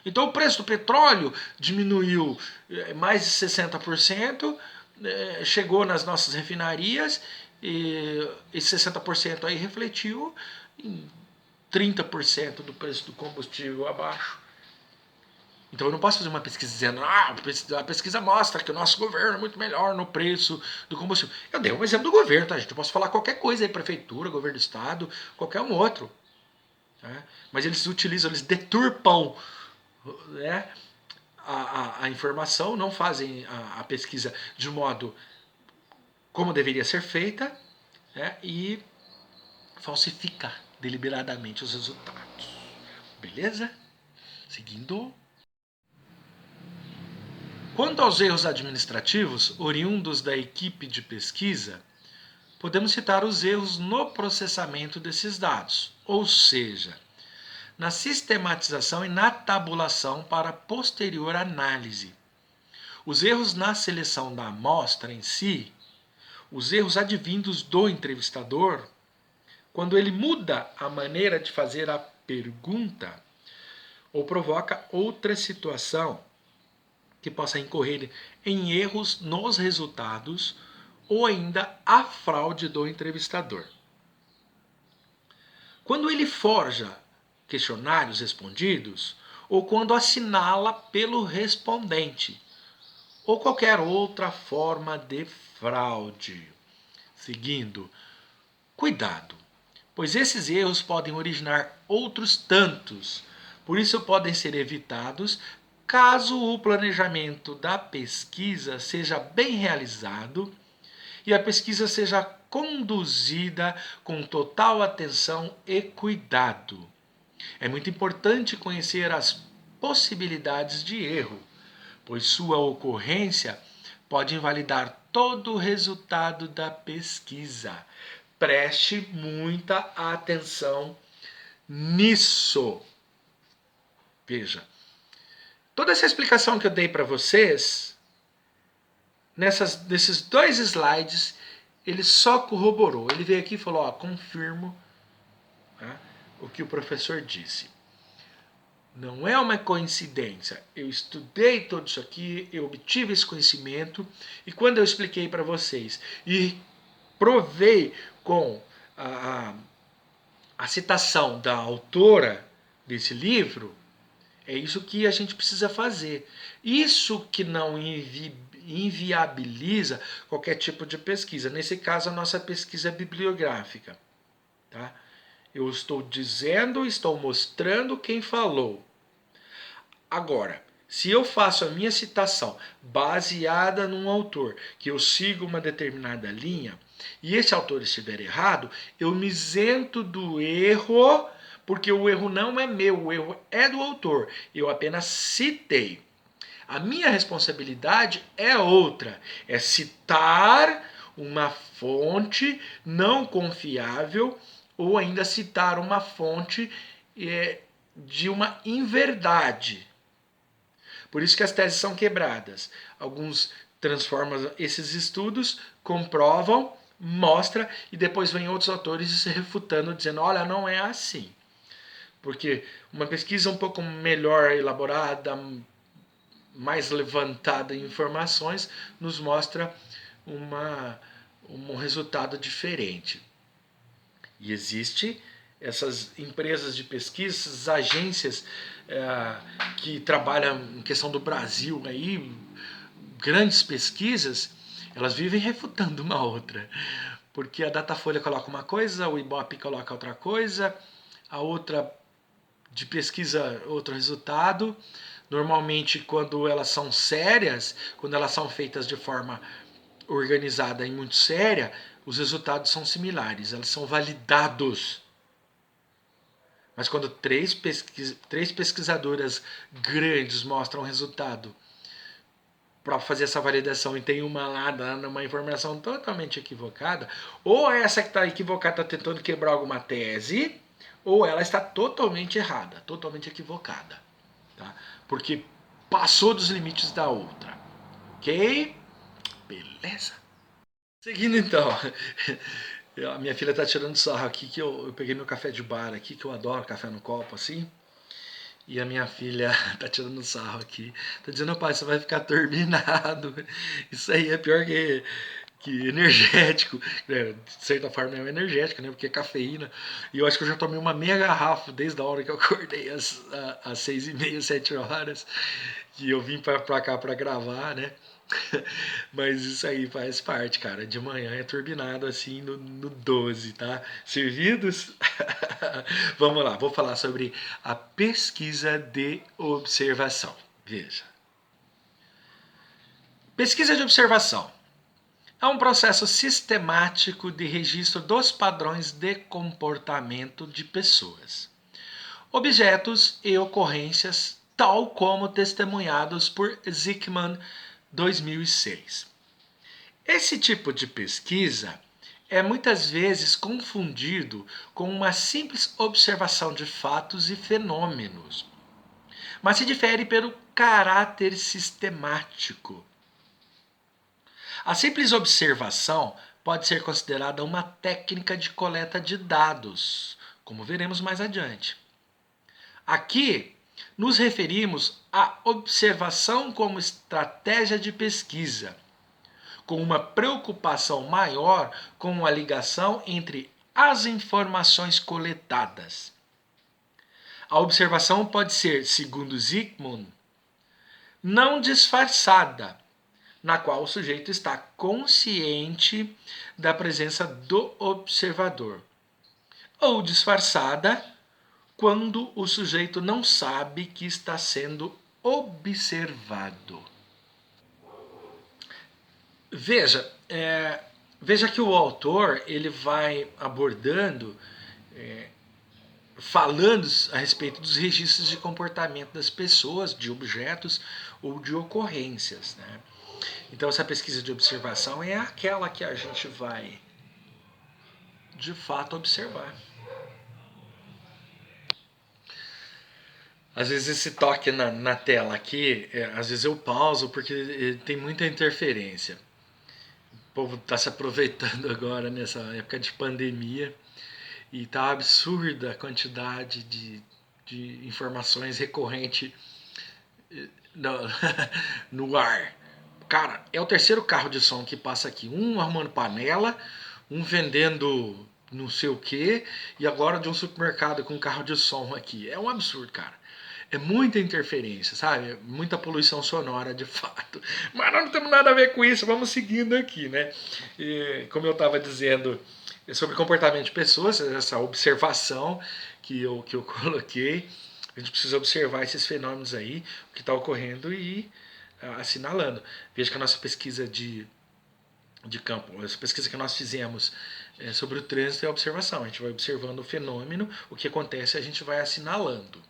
Então o preço do petróleo diminuiu mais de 60%, chegou nas nossas refinarias e esse 60% aí refletiu em 30% do preço do combustível abaixo. Então eu não posso fazer uma pesquisa dizendo a pesquisa mostra que o nosso governo é muito melhor no preço do combustível. Eu dei um exemplo do governo, tá, gente? Eu posso falar qualquer coisa aí, prefeitura, governo do estado, qualquer um outro. Tá? Mas eles utilizam, eles deturpam, né, a informação, não fazem a pesquisa de modo como deveria ser feita, né, e falsifica deliberadamente os resultados. Beleza? Seguindo. Quanto aos erros administrativos oriundos da equipe de pesquisa, podemos citar os erros no processamento desses dados, ou seja, na sistematização e na tabulação para posterior análise. Os erros na seleção da amostra em si, os erros advindos do entrevistador, quando ele muda a maneira de fazer a pergunta ou provoca outra situação que possa incorrer em erros nos resultados ou ainda a fraude do entrevistador. Quando ele forja questionários respondidos ou quando assinala pelo respondente ou qualquer outra forma de fraude. Seguindo, cuidado, pois esses erros podem originar outros tantos, por isso podem ser evitados caso o planejamento da pesquisa seja bem realizado e a pesquisa seja conduzida com total atenção e cuidado. É muito importante conhecer as possibilidades de erro, pois sua ocorrência pode invalidar todo o resultado da pesquisa. Preste muita atenção nisso. Veja, toda essa explicação que eu dei para vocês, nesses 2 slides, ele só corroborou. Ele veio aqui e falou, confirmo, tá, o que o professor disse. Não é uma coincidência. Eu estudei tudo isso aqui, eu obtive esse conhecimento e quando eu expliquei para vocês e provei com a citação da autora desse livro, é isso que a gente precisa fazer. Isso que não inviabiliza qualquer tipo de pesquisa. Nesse caso, a nossa pesquisa bibliográfica. Tá? Eu estou dizendo, estou mostrando quem falou. Agora, se eu faço a minha citação baseada num autor, que eu sigo uma determinada linha, e esse autor estiver errado, eu me isento do erro, porque o erro não é meu, o erro é do autor. Eu apenas citei. A minha responsabilidade é outra, é citar uma fonte não confiável ou ainda citar uma fonte de uma inverdade. Por isso que as teses são quebradas. Alguns transformam esses estudos, comprovam, mostra e depois vem outros autores se refutando, dizendo, olha, não é assim. Porque uma pesquisa um pouco melhor elaborada, mais levantada em informações, nos mostra um resultado diferente. E existe essas empresas de pesquisa, essas agências que trabalham em questão do Brasil, aí, grandes pesquisas, elas vivem refutando uma outra. Porque a Datafolha coloca uma coisa, o Ibope coloca outra coisa, a outra de pesquisa outro resultado. Normalmente, quando elas são sérias, quando elas são feitas de forma organizada e muito séria, os resultados são similares, elas são validados. Mas quando três pesquisadoras grandes mostram o resultado para fazer essa validação e tem uma lá dando uma informação totalmente equivocada, ou essa que está equivocada está tentando quebrar alguma tese, ou ela está totalmente errada, totalmente equivocada. Tá? Porque passou dos limites da outra. Ok? Beleza? Seguindo então, A minha filha tá tirando sarro aqui, que eu peguei meu café de bar aqui, que eu adoro café no copo, assim. E a minha filha tá tirando sarro aqui. Tá dizendo, pai, você vai ficar turbinado. Isso aí é pior que energético. É, de certa forma é um energético, né? Porque é cafeína. E eu acho que eu já tomei uma meia garrafa desde a hora que eu acordei, às 6h30, 7 horas. E eu vim pra cá pra gravar, né? Mas isso aí faz parte, cara. De manhã é turbinado assim no 12, tá? Servidos? Vamos lá, vou falar sobre a pesquisa de observação. Veja. Pesquisa de observação é um processo sistemático de registro dos padrões de comportamento de pessoas, objetos e ocorrências, tal como testemunhados por Zickman 2006. Esse tipo de pesquisa é muitas vezes confundido com uma simples observação de fatos e fenômenos, mas se difere pelo caráter sistemático. A simples observação pode ser considerada uma técnica de coleta de dados, como veremos mais adiante. Aqui, nos referimos à observação como estratégia de pesquisa, com uma preocupação maior com a ligação entre as informações coletadas. A observação pode ser, segundo Zickman, não disfarçada, na qual o sujeito está consciente da presença do observador, ou disfarçada quando o sujeito não sabe que está sendo observado. Veja que o autor ele vai abordando, falando a respeito dos registros de comportamento das pessoas, de objetos ou de ocorrências, né? Então essa pesquisa de observação é aquela que a gente vai, de fato, observar. Às vezes esse toque na tela aqui, às vezes eu pauso porque tem muita interferência. O povo está se aproveitando agora nessa época de pandemia e tá absurda a quantidade de informações recorrente no, no ar. Cara, é o terceiro carro de som que passa aqui. Um arrumando panela, um vendendo não sei o que, e agora de um supermercado com carro de som aqui. É um absurdo, cara. É muita interferência, sabe? Muita poluição sonora, de fato. Mas nós não temos nada a ver com isso, vamos seguindo aqui, né? E, como eu estava dizendo, sobre comportamento de pessoas, essa observação que eu coloquei, a gente precisa observar esses fenômenos aí, o que está ocorrendo e assinalando. Veja que a nossa pesquisa de campo, essa pesquisa que nós fizemos sobre o trânsito é a observação. A gente vai observando o fenômeno, o que acontece, a gente vai assinalando.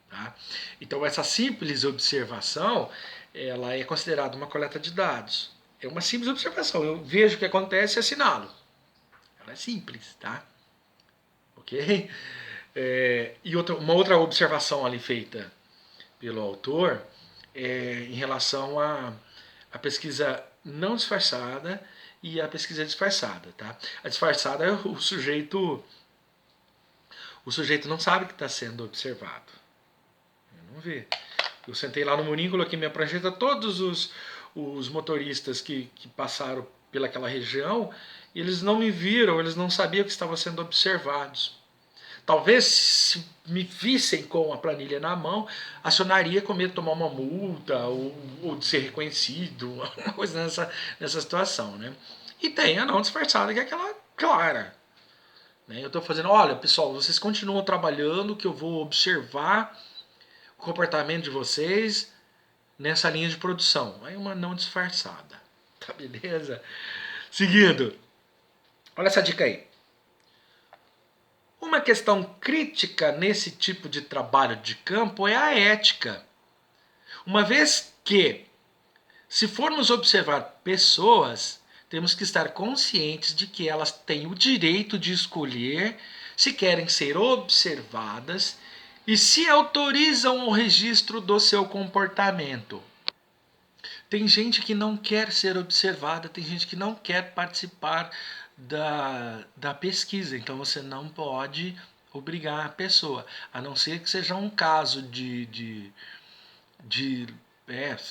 Tá? Então essa simples observação, ela é considerada uma coleta de dados. É uma simples observação. Eu vejo o que acontece e assinalo. Ela é simples, tá? Ok? E uma outra observação ali feita pelo autor em relação à pesquisa não disfarçada e a pesquisa disfarçada, tá? A disfarçada é o sujeito não sabe que está sendo observado. Vamos ver. Eu sentei lá no murinho, coloquei minha prancheta, todos os motoristas que passaram pelaquela região, eles não me viram, eles não sabiam que estavam sendo observados. Talvez, se me vissem com a planilha na mão, acionaria com medo de tomar uma multa ou de ser reconhecido, uma coisa nessa situação, né? E tem a não disfarçada, que é aquela clara. Né? Eu estou fazendo, olha, pessoal, vocês continuam trabalhando, que eu vou observar o comportamento de vocês nessa linha de produção. Aí uma não disfarçada. Tá beleza? Seguindo. Olha essa dica aí. Uma questão crítica nesse tipo de trabalho de campo é a ética. Uma vez que, se formos observar pessoas, temos que estar conscientes de que elas têm o direito de escolher se querem ser observadas e se autorizam o registro do seu comportamento. Tem gente que não quer ser observada, tem gente que não quer participar da pesquisa, então você não pode obrigar a pessoa, a não ser que seja um caso de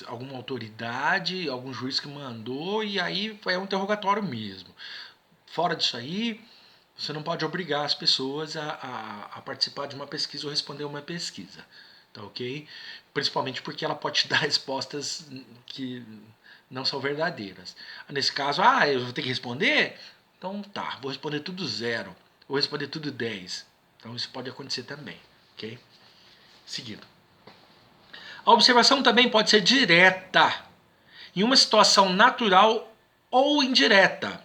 alguma autoridade, algum juiz que mandou, e aí é um interrogatório mesmo. Fora disso aí, você não pode obrigar as pessoas a participar de uma pesquisa ou responder uma pesquisa. Tá ok? Principalmente porque ela pode te dar respostas que não são verdadeiras. Nesse caso, eu vou ter que responder? Então tá, vou responder tudo 0. Vou responder tudo 10. Então isso pode acontecer também. Ok? Seguindo. A observação também pode ser direta, em uma situação natural ou indireta,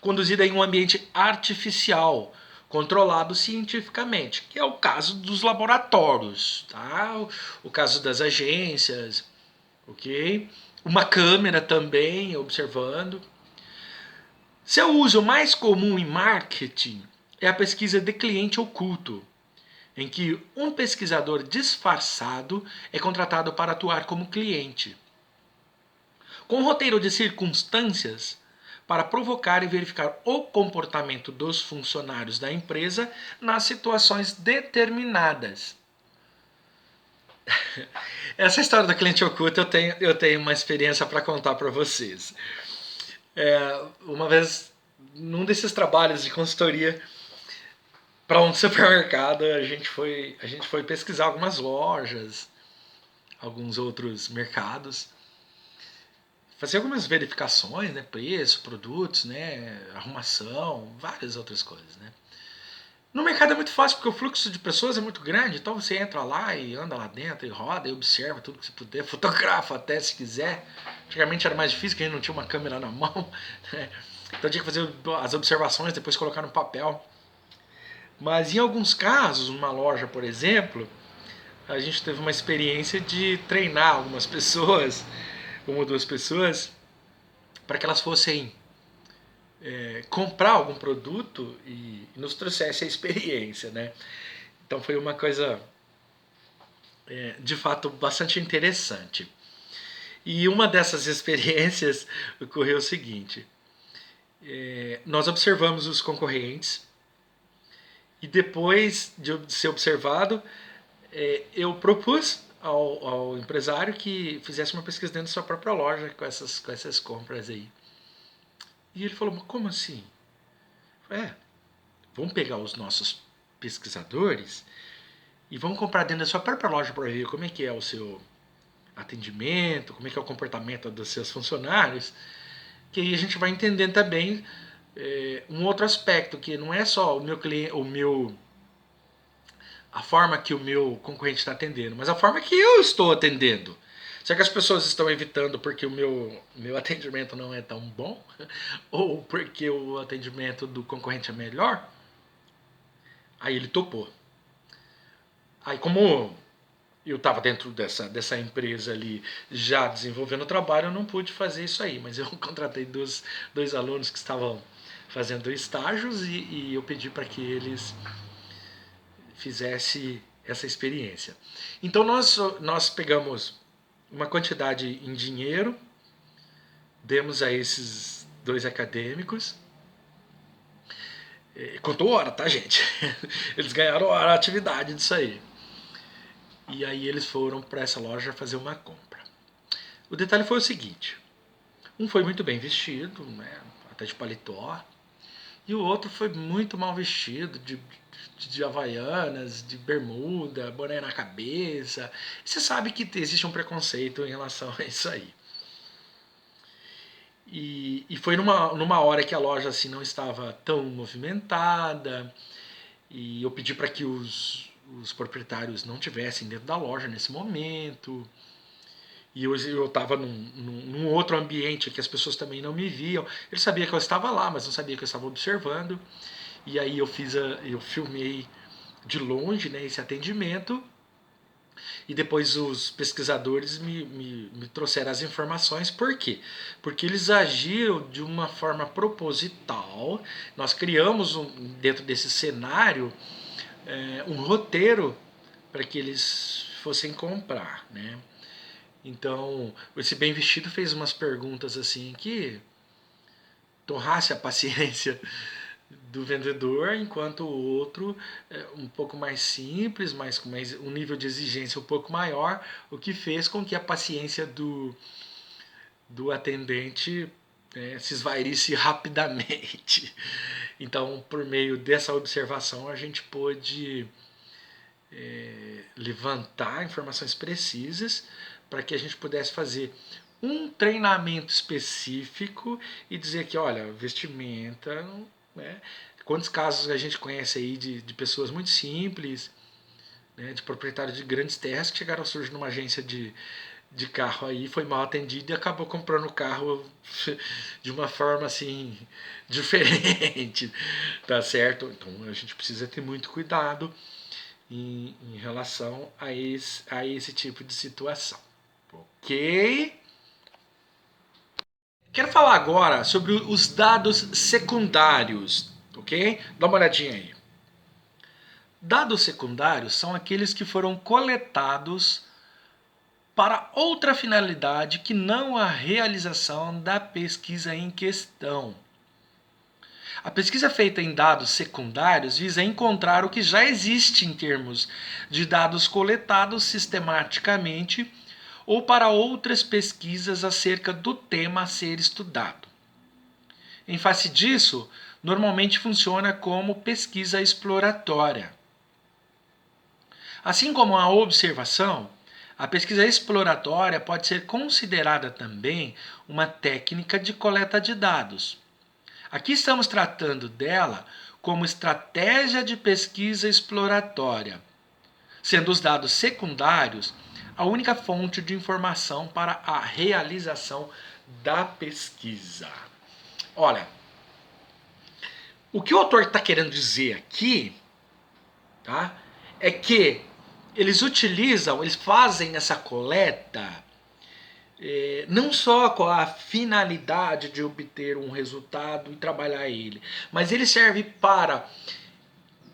conduzida em um ambiente artificial, controlado cientificamente, que é o caso dos laboratórios, tá? O caso das agências, ok? Uma câmera também observando. Seu uso mais comum em marketing é a pesquisa de cliente oculto, em que um pesquisador disfarçado é contratado para atuar como cliente, com um roteiro de circunstâncias para provocar e verificar o comportamento dos funcionários da empresa nas situações determinadas. Essa história do cliente oculto eu tenho uma experiência para contar para vocês. Uma vez, num desses trabalhos de consultoria para um supermercado, a gente foi pesquisar algumas lojas, alguns outros mercados, fazer algumas verificações, né, preço, produtos, né, arrumação, várias outras coisas, né. No mercado é muito fácil porque o fluxo de pessoas é muito grande, então você entra lá e anda lá dentro e roda e observa tudo que você puder, fotografa até se quiser. Antigamente era mais difícil porque a gente não tinha uma câmera na mão, né? Então tinha que fazer as observações, depois colocar no papel. Mas em alguns casos, numa loja, por exemplo, a gente teve uma experiência de treinar algumas pessoas, uma ou duas pessoas, para que elas fossem comprar algum produto e nos trouxesse a experiência, né? Então foi uma coisa de fato bastante interessante. E uma dessas experiências ocorreu o seguinte: nós observamos os concorrentes e depois de ser observado, eu propus ao empresário que fizesse uma pesquisa dentro da sua própria loja com essas compras aí. E ele falou: como assim? Vamos pegar os nossos pesquisadores e vamos comprar dentro da sua própria loja para ver como é que é o seu atendimento, como é que é o comportamento dos seus funcionários, que aí a gente vai entendendo também um outro aspecto, que não é só o meu cliente, a forma que o meu concorrente está atendendo, mas a forma que eu estou atendendo. Será que as pessoas estão evitando porque o meu atendimento não é tão bom? Ou porque o atendimento do concorrente é melhor? Aí ele topou. Aí como eu estava dentro dessa empresa ali já desenvolvendo o trabalho, eu não pude fazer isso aí. Mas eu contratei dois alunos que estavam fazendo estágios e eu pedi para que eles fizessem essa experiência. Então nós pegamos uma quantidade em dinheiro, demos a esses dois acadêmicos. Contou hora, tá, gente? Eles ganharam hora, a atividade disso aí. E aí eles foram para essa loja fazer uma compra. O detalhe foi o seguinte: um foi muito bem vestido, né, até de paletó, e o outro foi muito mal vestido, de havaianas, de bermuda, boné na cabeça. Você sabe que existe um preconceito em relação a isso aí. E foi numa hora que a loja assim não estava tão movimentada, e eu pedi para que os proprietários não estivessem dentro da loja nesse momento. E eu estava num outro ambiente que as pessoas também não me viam. Ele sabia que eu estava lá, mas não sabia que eu estava observando. E aí eu filmei de longe, né, esse atendimento. E depois os pesquisadores me trouxeram as informações. Por quê? Porque eles agiram de uma forma proposital. Nós criamos dentro desse cenário um roteiro para que eles fossem comprar, né? Então, esse Bem Vestido fez umas perguntas assim que torrasse a paciência do vendedor, enquanto o outro é um pouco mais simples, mas com um nível de exigência um pouco maior, o que fez com que a paciência do atendente se esvairisse rapidamente. Então, por meio dessa observação, a gente pôde levantar informações precisas para que a gente pudesse fazer um treinamento específico e dizer que, olha, vestimenta, né? Quantos casos a gente conhece aí de pessoas muito simples, né, de proprietários de grandes terras que chegaram a surgir numa agência de carro aí, foi mal atendido e acabou comprando o carro de uma forma assim diferente, tá certo? Então a gente precisa ter muito cuidado em relação a esse tipo de situação, ok? Quero falar agora sobre os dados secundários, ok? Dá uma olhadinha aí. Dados secundários são aqueles que foram coletados para outra finalidade que não a realização da pesquisa em questão. A pesquisa feita em dados secundários visa encontrar o que já existe em termos de dados coletados sistematicamente ou para outras pesquisas acerca do tema a ser estudado. Em face disso, normalmente funciona como pesquisa exploratória. Assim como a observação, a pesquisa exploratória pode ser considerada também uma técnica de coleta de dados. Aqui estamos tratando dela como estratégia de pesquisa exploratória, sendo os dados secundários a única fonte de informação para a realização da pesquisa. Olha, o que o autor está querendo dizer aqui, tá, é que eles fazem essa coleta não só com a finalidade de obter um resultado e trabalhar ele, mas ele serve para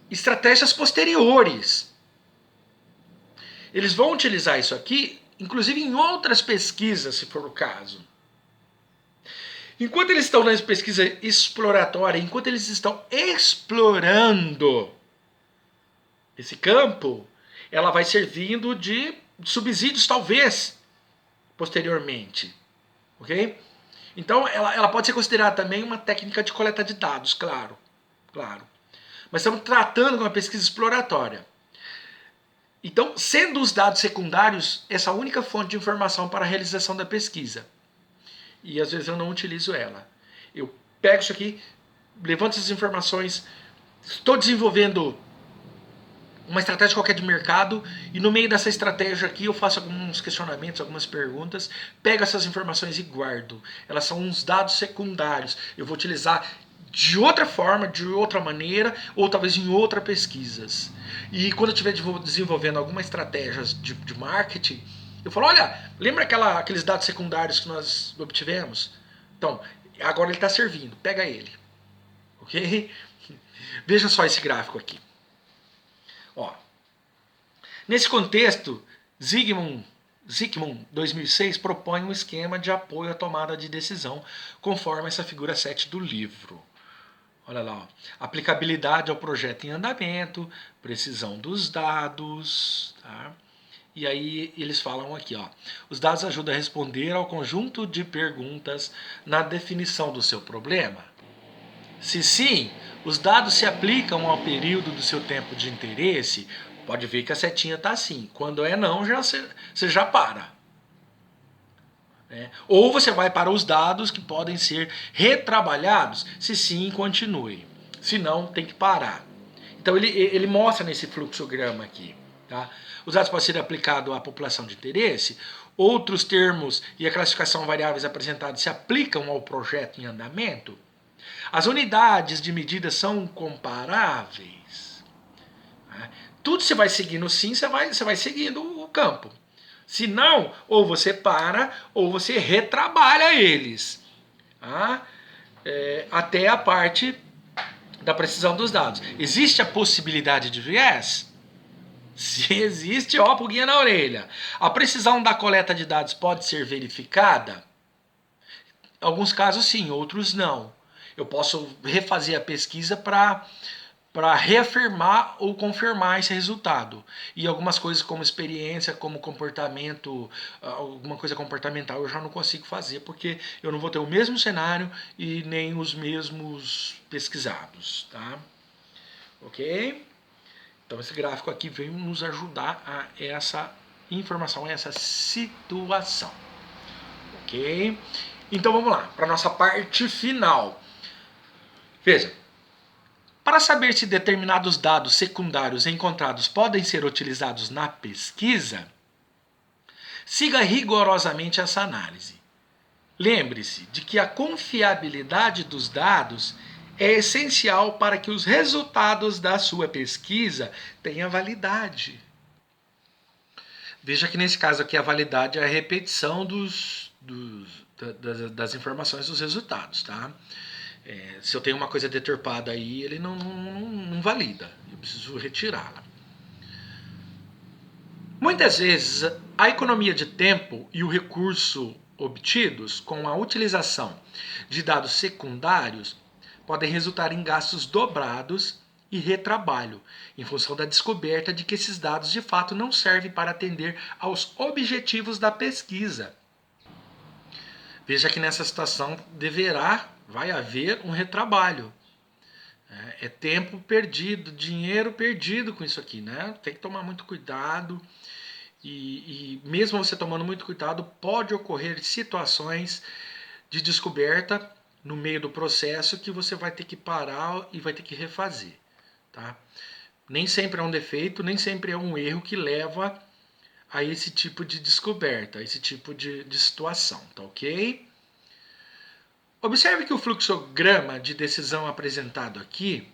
estratégias posteriores. Eles vão utilizar isso aqui, inclusive em outras pesquisas, se for o caso. Enquanto eles estão na pesquisa exploratória, enquanto eles estão explorando esse campo, ela vai servindo de subsídios, talvez, posteriormente. Ok? Então, ela pode ser considerada também uma técnica de coleta de dados, claro. Mas estamos tratando de uma pesquisa exploratória. Então, sendo os dados secundários essa única fonte de informação para a realização da pesquisa. E às vezes eu não utilizo ela. Eu pego isso aqui, levanto essas informações, estou desenvolvendo uma estratégia qualquer de mercado e no meio dessa estratégia aqui eu faço alguns questionamentos, algumas perguntas, pego essas informações e guardo. Elas são uns dados secundários. Eu vou utilizar de outra forma, de outra maneira, ou talvez em outras pesquisas. E quando eu estiver desenvolvendo alguma estratégia de marketing, eu falo, olha, lembra aqueles dados secundários que nós obtivemos? Então, agora ele está servindo, pega ele. Ok? Veja só esse gráfico aqui. Ó, nesse contexto, Zygmunt 2006 propõe um esquema de apoio à tomada de decisão, conforme essa figura 7 do livro. Olha lá, ó. Aplicabilidade ao projeto em andamento, precisão dos dados, tá? E aí eles falam aqui, ó, os dados ajudam a responder ao conjunto de perguntas na definição do seu problema. Se sim, os dados se aplicam ao período do seu tempo de interesse, pode ver que a setinha está assim. Quando é não, você já para. Ou você vai para os dados que podem ser retrabalhados, se sim, continue. Se não, tem que parar. Então ele mostra nesse fluxograma aqui. Tá? Os dados podem ser aplicados à população de interesse, outros termos e a classificação variáveis apresentados se aplicam ao projeto em andamento. As unidades de medida são comparáveis. Tudo você vai seguindo sim, você vai seguindo o campo. Se não, ou você para, ou você retrabalha eles. Até a parte da precisão dos dados. Existe a possibilidade de viés? Se existe, ó, pulguinha na orelha. A precisão da coleta de dados pode ser verificada? Em alguns casos sim, outros não. Eu posso refazer a pesquisa para reafirmar ou confirmar esse resultado. E algumas coisas como experiência, como comportamento, alguma coisa comportamental eu já não consigo fazer, porque eu não vou ter o mesmo cenário e nem os mesmos pesquisados, tá? Ok? Então esse gráfico aqui veio nos ajudar a essa informação, a essa situação. Ok? Então vamos lá, para a nossa parte final. Veja, para saber se determinados dados secundários encontrados podem ser utilizados na pesquisa, siga rigorosamente essa análise. Lembre-se de que a confiabilidade dos dados é essencial para que os resultados da sua pesquisa tenham validade. Veja que nesse caso aqui a validade é a repetição das informações dos resultados, tá? Se eu tenho uma coisa deturpada aí, ele não valida. Eu preciso retirá-la. Muitas vezes, a economia de tempo e o recurso obtidos com a utilização de dados secundários podem resultar em gastos dobrados e retrabalho, em função da descoberta de que esses dados de fato não servem para atender aos objetivos da pesquisa. Veja que nessa situação vai haver um retrabalho. É tempo perdido, dinheiro perdido com isso aqui, né? Tem que tomar muito cuidado. E mesmo você tomando muito cuidado, pode ocorrer situações de descoberta no meio do processo que você vai ter que parar e vai ter que refazer. Tá? Nem sempre é um defeito, nem sempre é um erro que leva a esse tipo de descoberta, a esse tipo de situação, tá ok? Observe que o fluxograma de decisão apresentado aqui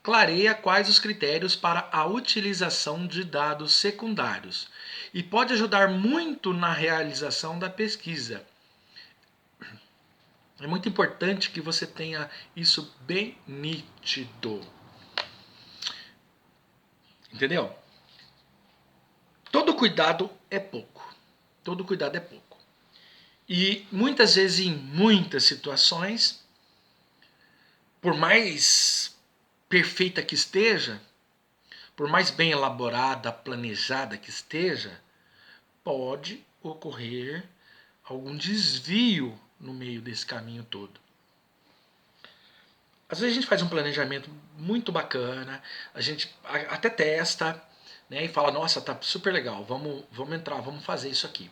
clareia quais os critérios para a utilização de dados secundários e pode ajudar muito na realização da pesquisa. É muito importante que você tenha isso bem nítido. Entendeu? Todo cuidado é pouco. Todo cuidado é pouco. E muitas vezes, em muitas situações, por mais perfeita que esteja, por mais bem elaborada, planejada que esteja, pode ocorrer algum desvio no meio desse caminho todo. Às vezes a gente faz um planejamento muito bacana, a gente até testa, né, e fala, nossa, tá super legal, vamos entrar, vamos fazer isso aqui.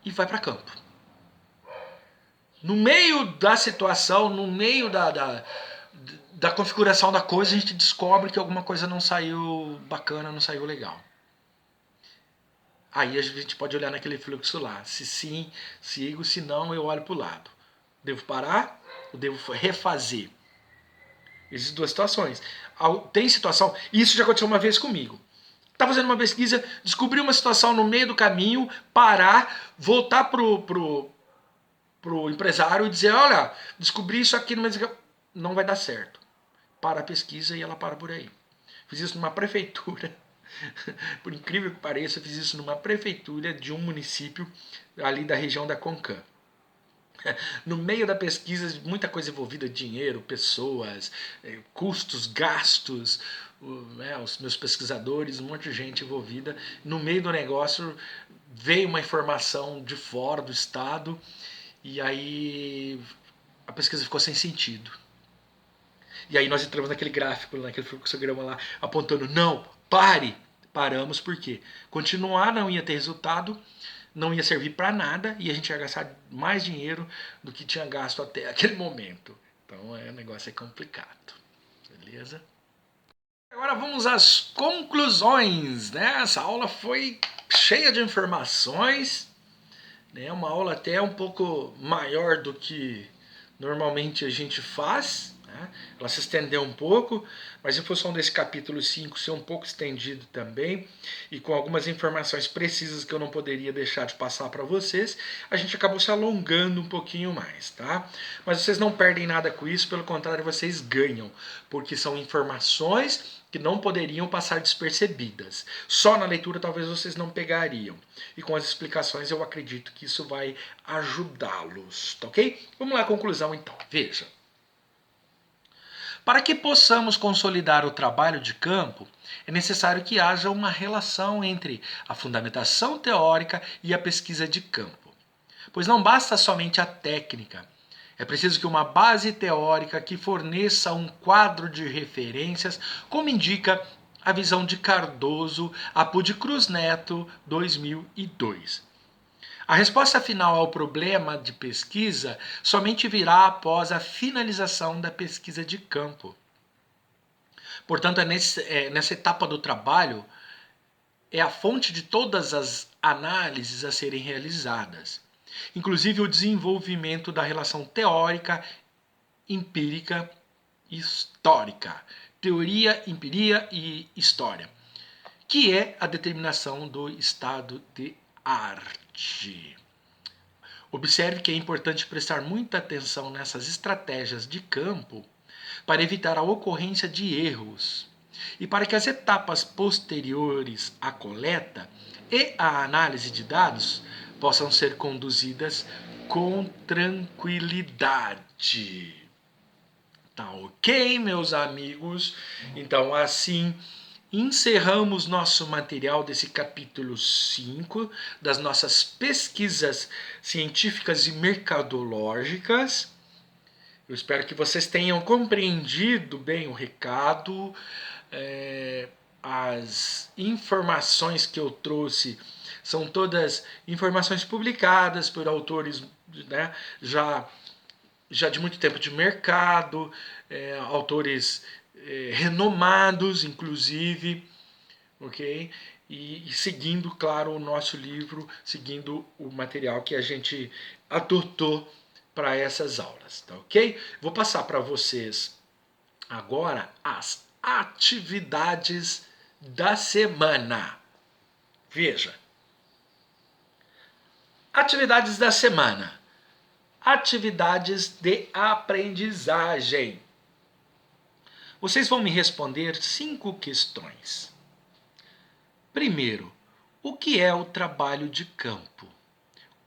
E vai para campo. No meio da situação, no meio da configuração da coisa, a gente descobre que alguma coisa não saiu bacana, não saiu legal. Aí a gente pode olhar naquele fluxo lá. Se sim, sigo, se não, eu olho para o lado. Devo parar ou devo refazer? Existem duas situações. Tem situação, isso já aconteceu uma vez comigo. Estava fazendo uma pesquisa, descobri uma situação no meio do caminho, parar, voltar pro empresário e dizer, olha, descobri isso aqui, mas não vai dar certo. Para a pesquisa e ela para por aí. Fiz isso numa prefeitura, por incrível que pareça, fiz isso numa prefeitura de um município ali da região da Concã. No meio da pesquisa, muita coisa envolvida, dinheiro, pessoas, custos, gastos, os meus pesquisadores, um monte de gente envolvida. No meio do negócio veio uma informação de fora do estado e aí a pesquisa ficou sem sentido. E aí nós entramos naquele gráfico, naquele fluxograma lá, apontando, não, pare! Paramos porque continuar não ia ter resultado, não ia servir para nada e a gente ia gastar mais dinheiro do que tinha gasto até aquele momento. Então o negócio é complicado, beleza? Agora vamos às conclusões, né? Essa aula foi cheia de informações, né? Uma aula até um pouco maior do que normalmente a gente faz né? Ela se estendeu um pouco, mas em função desse capítulo 5 ser um pouco estendido também, e com algumas informações precisas que eu não poderia deixar de passar para vocês, a gente acabou se alongando um pouquinho mais, tá? Mas vocês não perdem nada com isso, pelo contrário, vocês ganham, porque são informações que não poderiam passar despercebidas. Só na leitura talvez vocês não pegariam. E com as explicações eu acredito que isso vai ajudá-los, tá ok? Vamos lá à conclusão então. Veja. Para que possamos consolidar o trabalho de campo, é necessário que haja uma relação entre a fundamentação teórica e a pesquisa de campo. Pois não basta somente a técnica. É preciso que uma base teórica que forneça um quadro de referências, como indica a visão de Cardoso, Apud Cruz Neto, 2002. A resposta final ao problema de pesquisa somente virá após a finalização da pesquisa de campo. Portanto, nessa etapa do trabalho, é a fonte de todas as análises a serem realizadas, inclusive o desenvolvimento da relação teórica, empírica e histórica, teoria, empiria e história, que é a determinação do estado de arte. Observe que é importante prestar muita atenção nessas estratégias de campo para evitar a ocorrência de erros e para que as etapas posteriores à coleta e à análise de dados possam ser conduzidas com tranquilidade. Tá ok, meus amigos? Então, assim, encerramos nosso material desse capítulo 5 das nossas pesquisas científicas e mercadológicas. Eu espero que vocês tenham compreendido bem o recado. As informações que eu trouxe são todas informações publicadas por autores, né, já de muito tempo de mercado, autores renomados, inclusive, ok? E seguindo, claro, o nosso livro, seguindo o material que a gente adotou para essas aulas, tá ok? Vou passar para vocês agora as atividades da semana. Veja. Atividades da semana. Atividades de aprendizagem. Vocês vão me responder 5 questões. Primeiro, o que é o trabalho de campo?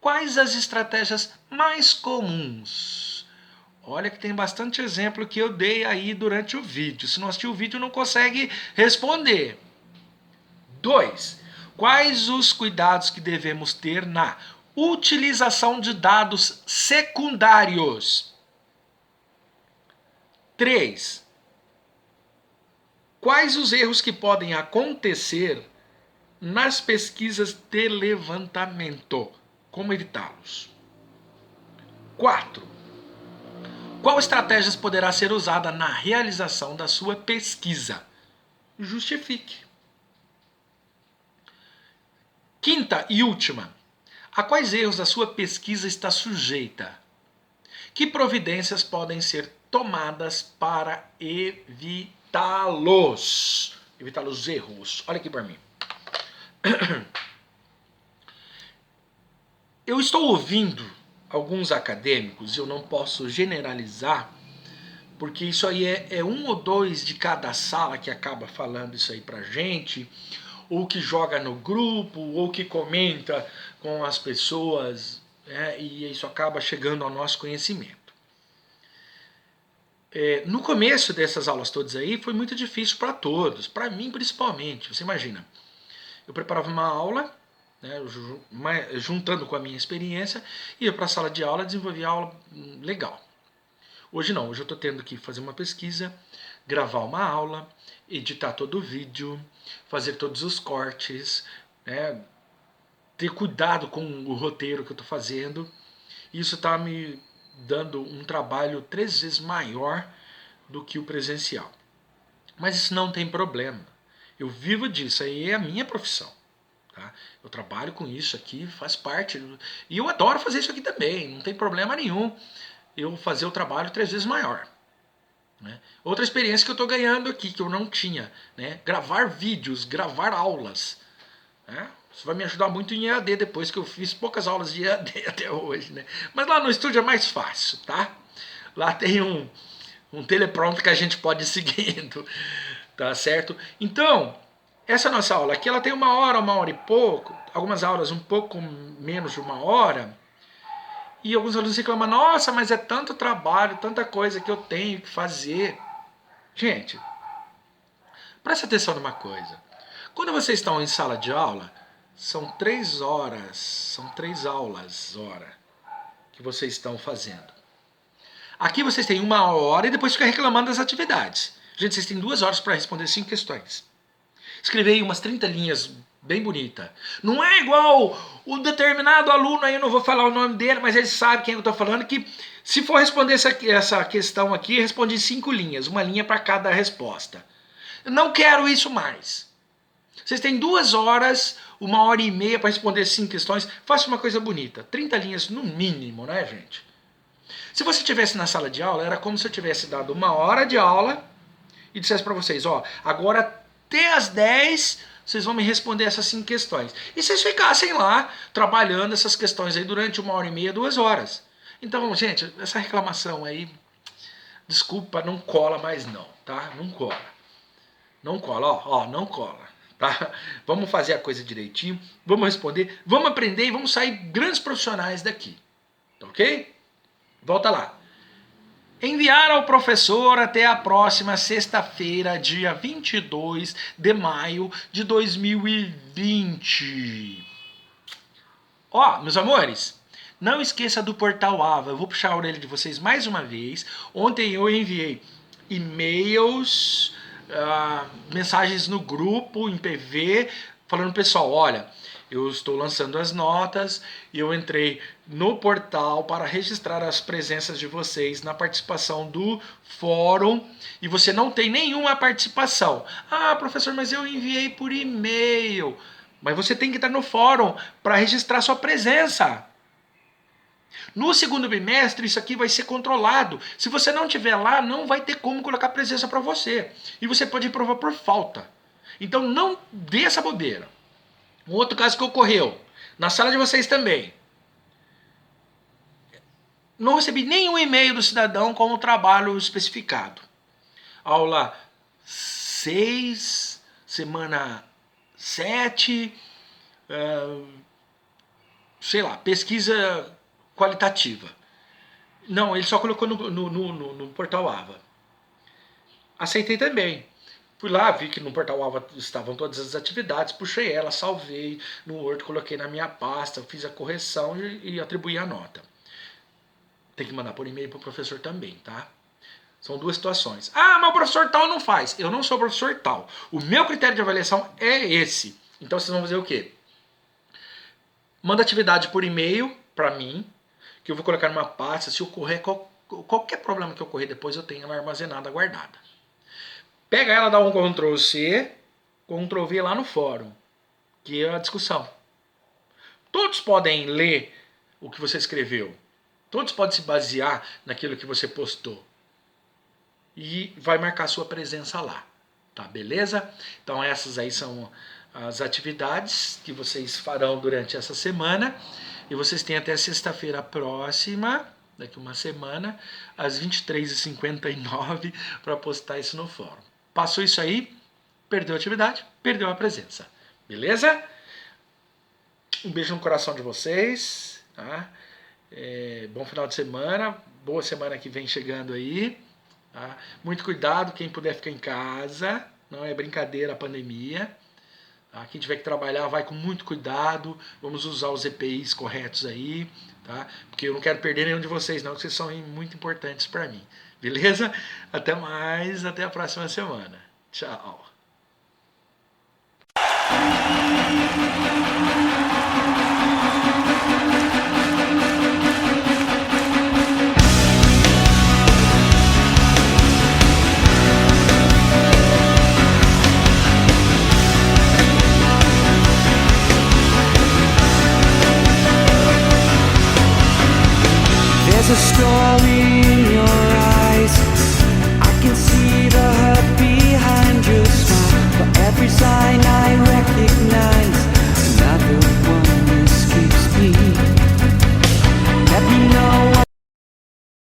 Quais as estratégias mais comuns? Olha que tem bastante exemplo que eu dei aí durante o vídeo. Se não assistiu o vídeo, não consegue responder. 2. Quais os cuidados que devemos ter na utilização de dados secundários? 3. Quais os erros que podem acontecer nas pesquisas de levantamento? Como evitá-los? 4. Qual estratégia poderá ser usada na realização da sua pesquisa? Justifique. Quinta e última. A quais erros a sua pesquisa está sujeita? Que providências podem ser tomadas para evitá-los? Evitar os erros. Olha aqui para mim. Eu estou ouvindo alguns acadêmicos, eu não posso generalizar, porque isso aí é um ou dois de cada sala que acaba falando isso aí pra gente, ou que joga no grupo, ou que comenta com as pessoas, e isso acaba chegando ao nosso conhecimento. No começo dessas aulas todas aí, foi muito difícil para todos, para mim principalmente. Você imagina, eu preparava uma aula, né, juntando com a minha experiência, ia para a sala de aula e desenvolvia aula legal. Hoje não, hoje eu estou tendo que fazer uma pesquisa, gravar uma aula, editar todo o vídeo, fazer todos os cortes, né, ter cuidado com o roteiro que eu estou fazendo. Isso está me dando um trabalho 3 vezes maior do que o presencial. Mas isso não tem problema. Eu vivo disso, aí é a minha profissão. Tá? Eu trabalho com isso aqui, faz parte. E eu adoro fazer isso aqui também, não tem problema nenhum eu fazer o trabalho 3 vezes maior. né? Outra experiência que eu estou ganhando aqui, que eu não tinha, né? Gravar vídeos, gravar aulas, né? Isso vai me ajudar muito em EAD depois, que eu fiz poucas aulas de EAD até hoje, né? Mas lá no estúdio é mais fácil, tá? Lá tem um teleprompter que a gente pode ir seguindo, tá certo? Então, essa nossa aula aqui, ela tem 1 hora e pouco, algumas aulas um pouco menos de 1 hora, e alguns alunos reclamam, nossa, mas é tanto trabalho, tanta coisa que eu tenho que fazer. Gente, presta atenção numa coisa. Quando vocês estão em sala de aula, são 3 horas, são 3 aulas, que vocês estão fazendo. Aqui vocês têm 1 hora e depois fica reclamando das atividades. Gente, vocês têm 2 horas para responder 5 questões. Escrevi umas 30 linhas bem bonita. Não é igual o determinado aluno, aí eu não vou falar o nome dele, mas ele sabe quem eu estou falando, que se for responder essa questão aqui, responde 5 linhas, 1 linha para cada resposta. Eu não quero isso mais. Vocês têm 2 horas, 1 hora e meia para responder 5 questões. Faça uma coisa bonita, 30 linhas no mínimo, né, gente? Se você estivesse na sala de aula, era como se eu tivesse dado 1 hora de aula e dissesse para vocês, ó, agora até as 10 vocês vão me responder essas 5 questões. E vocês ficassem lá trabalhando essas questões aí durante 1 hora e meia, 2 horas. Então, gente, essa reclamação aí, desculpa, não cola mais não, tá? Não cola. Não cola, ó, não cola. Tá? Vamos fazer a coisa direitinho, vamos responder, vamos aprender e vamos sair grandes profissionais daqui. Tá ok? Volta lá. Enviar ao professor até a próxima sexta-feira, dia 22 de maio de 2020. Ó, meus amores, não esqueça do Portal Ava. Eu vou puxar a orelha de vocês mais uma vez. Ontem eu enviei e-mails, mensagens no grupo, em PV, falando, pessoal, olha, eu estou lançando as notas e eu entrei no portal para registrar as presenças de vocês na participação do fórum e você não tem nenhuma participação. Ah, professor, mas eu enviei por e-mail. Mas você tem que estar no fórum para registrar sua presença. No segundo bimestre, isso aqui vai ser controlado. Se você não estiver lá, não vai ter como colocar presença para você. E você pode provar por falta. Então não dê essa bobeira. Um outro caso que ocorreu, na sala de vocês também. Não recebi nenhum e-mail do cidadão com o trabalho especificado. Aula 6, semana 7, sei lá, pesquisa qualitativa. Não, ele só colocou no Portal Ava. Aceitei também. Fui lá, vi que no Portal Ava estavam todas as atividades, puxei ela, salvei no Word, coloquei na minha pasta, fiz a correção e atribuí a nota. Tem que mandar por e-mail para o professor também, tá? São 2 situações. Ah, mas o professor tal não faz. Eu não sou o professor tal. O meu critério de avaliação é esse. Então vocês vão fazer o quê? Manda atividade por e-mail para mim, que eu vou colocar numa pasta. Se ocorrer qualquer problema que ocorrer depois, eu tenho ela armazenada, guardada. Pega ela, dá um Ctrl+C, Ctrl+V lá no fórum, que é a discussão. Todos podem ler o que você escreveu. Todos podem se basear naquilo que você postou. E vai marcar sua presença lá. Tá, beleza? Então essas aí são as atividades que vocês farão durante essa semana. E vocês têm até sexta-feira próxima, daqui uma semana, às 23h59, para postar isso no fórum. Passou isso aí, perdeu a atividade, perdeu a presença. Beleza? Um beijo no coração de vocês. Tá? Bom final de semana. Boa semana que vem chegando aí. Tá? Muito cuidado, quem puder ficar em casa. Não é brincadeira a pandemia. Tá? Quem tiver que trabalhar, vai com muito cuidado. Vamos usar os EPIs corretos aí. Tá? Porque eu não quero perder nenhum de vocês, não, que vocês são muito importantes para mim. Beleza? Até mais, até a próxima semana. Tchau. There's a story in your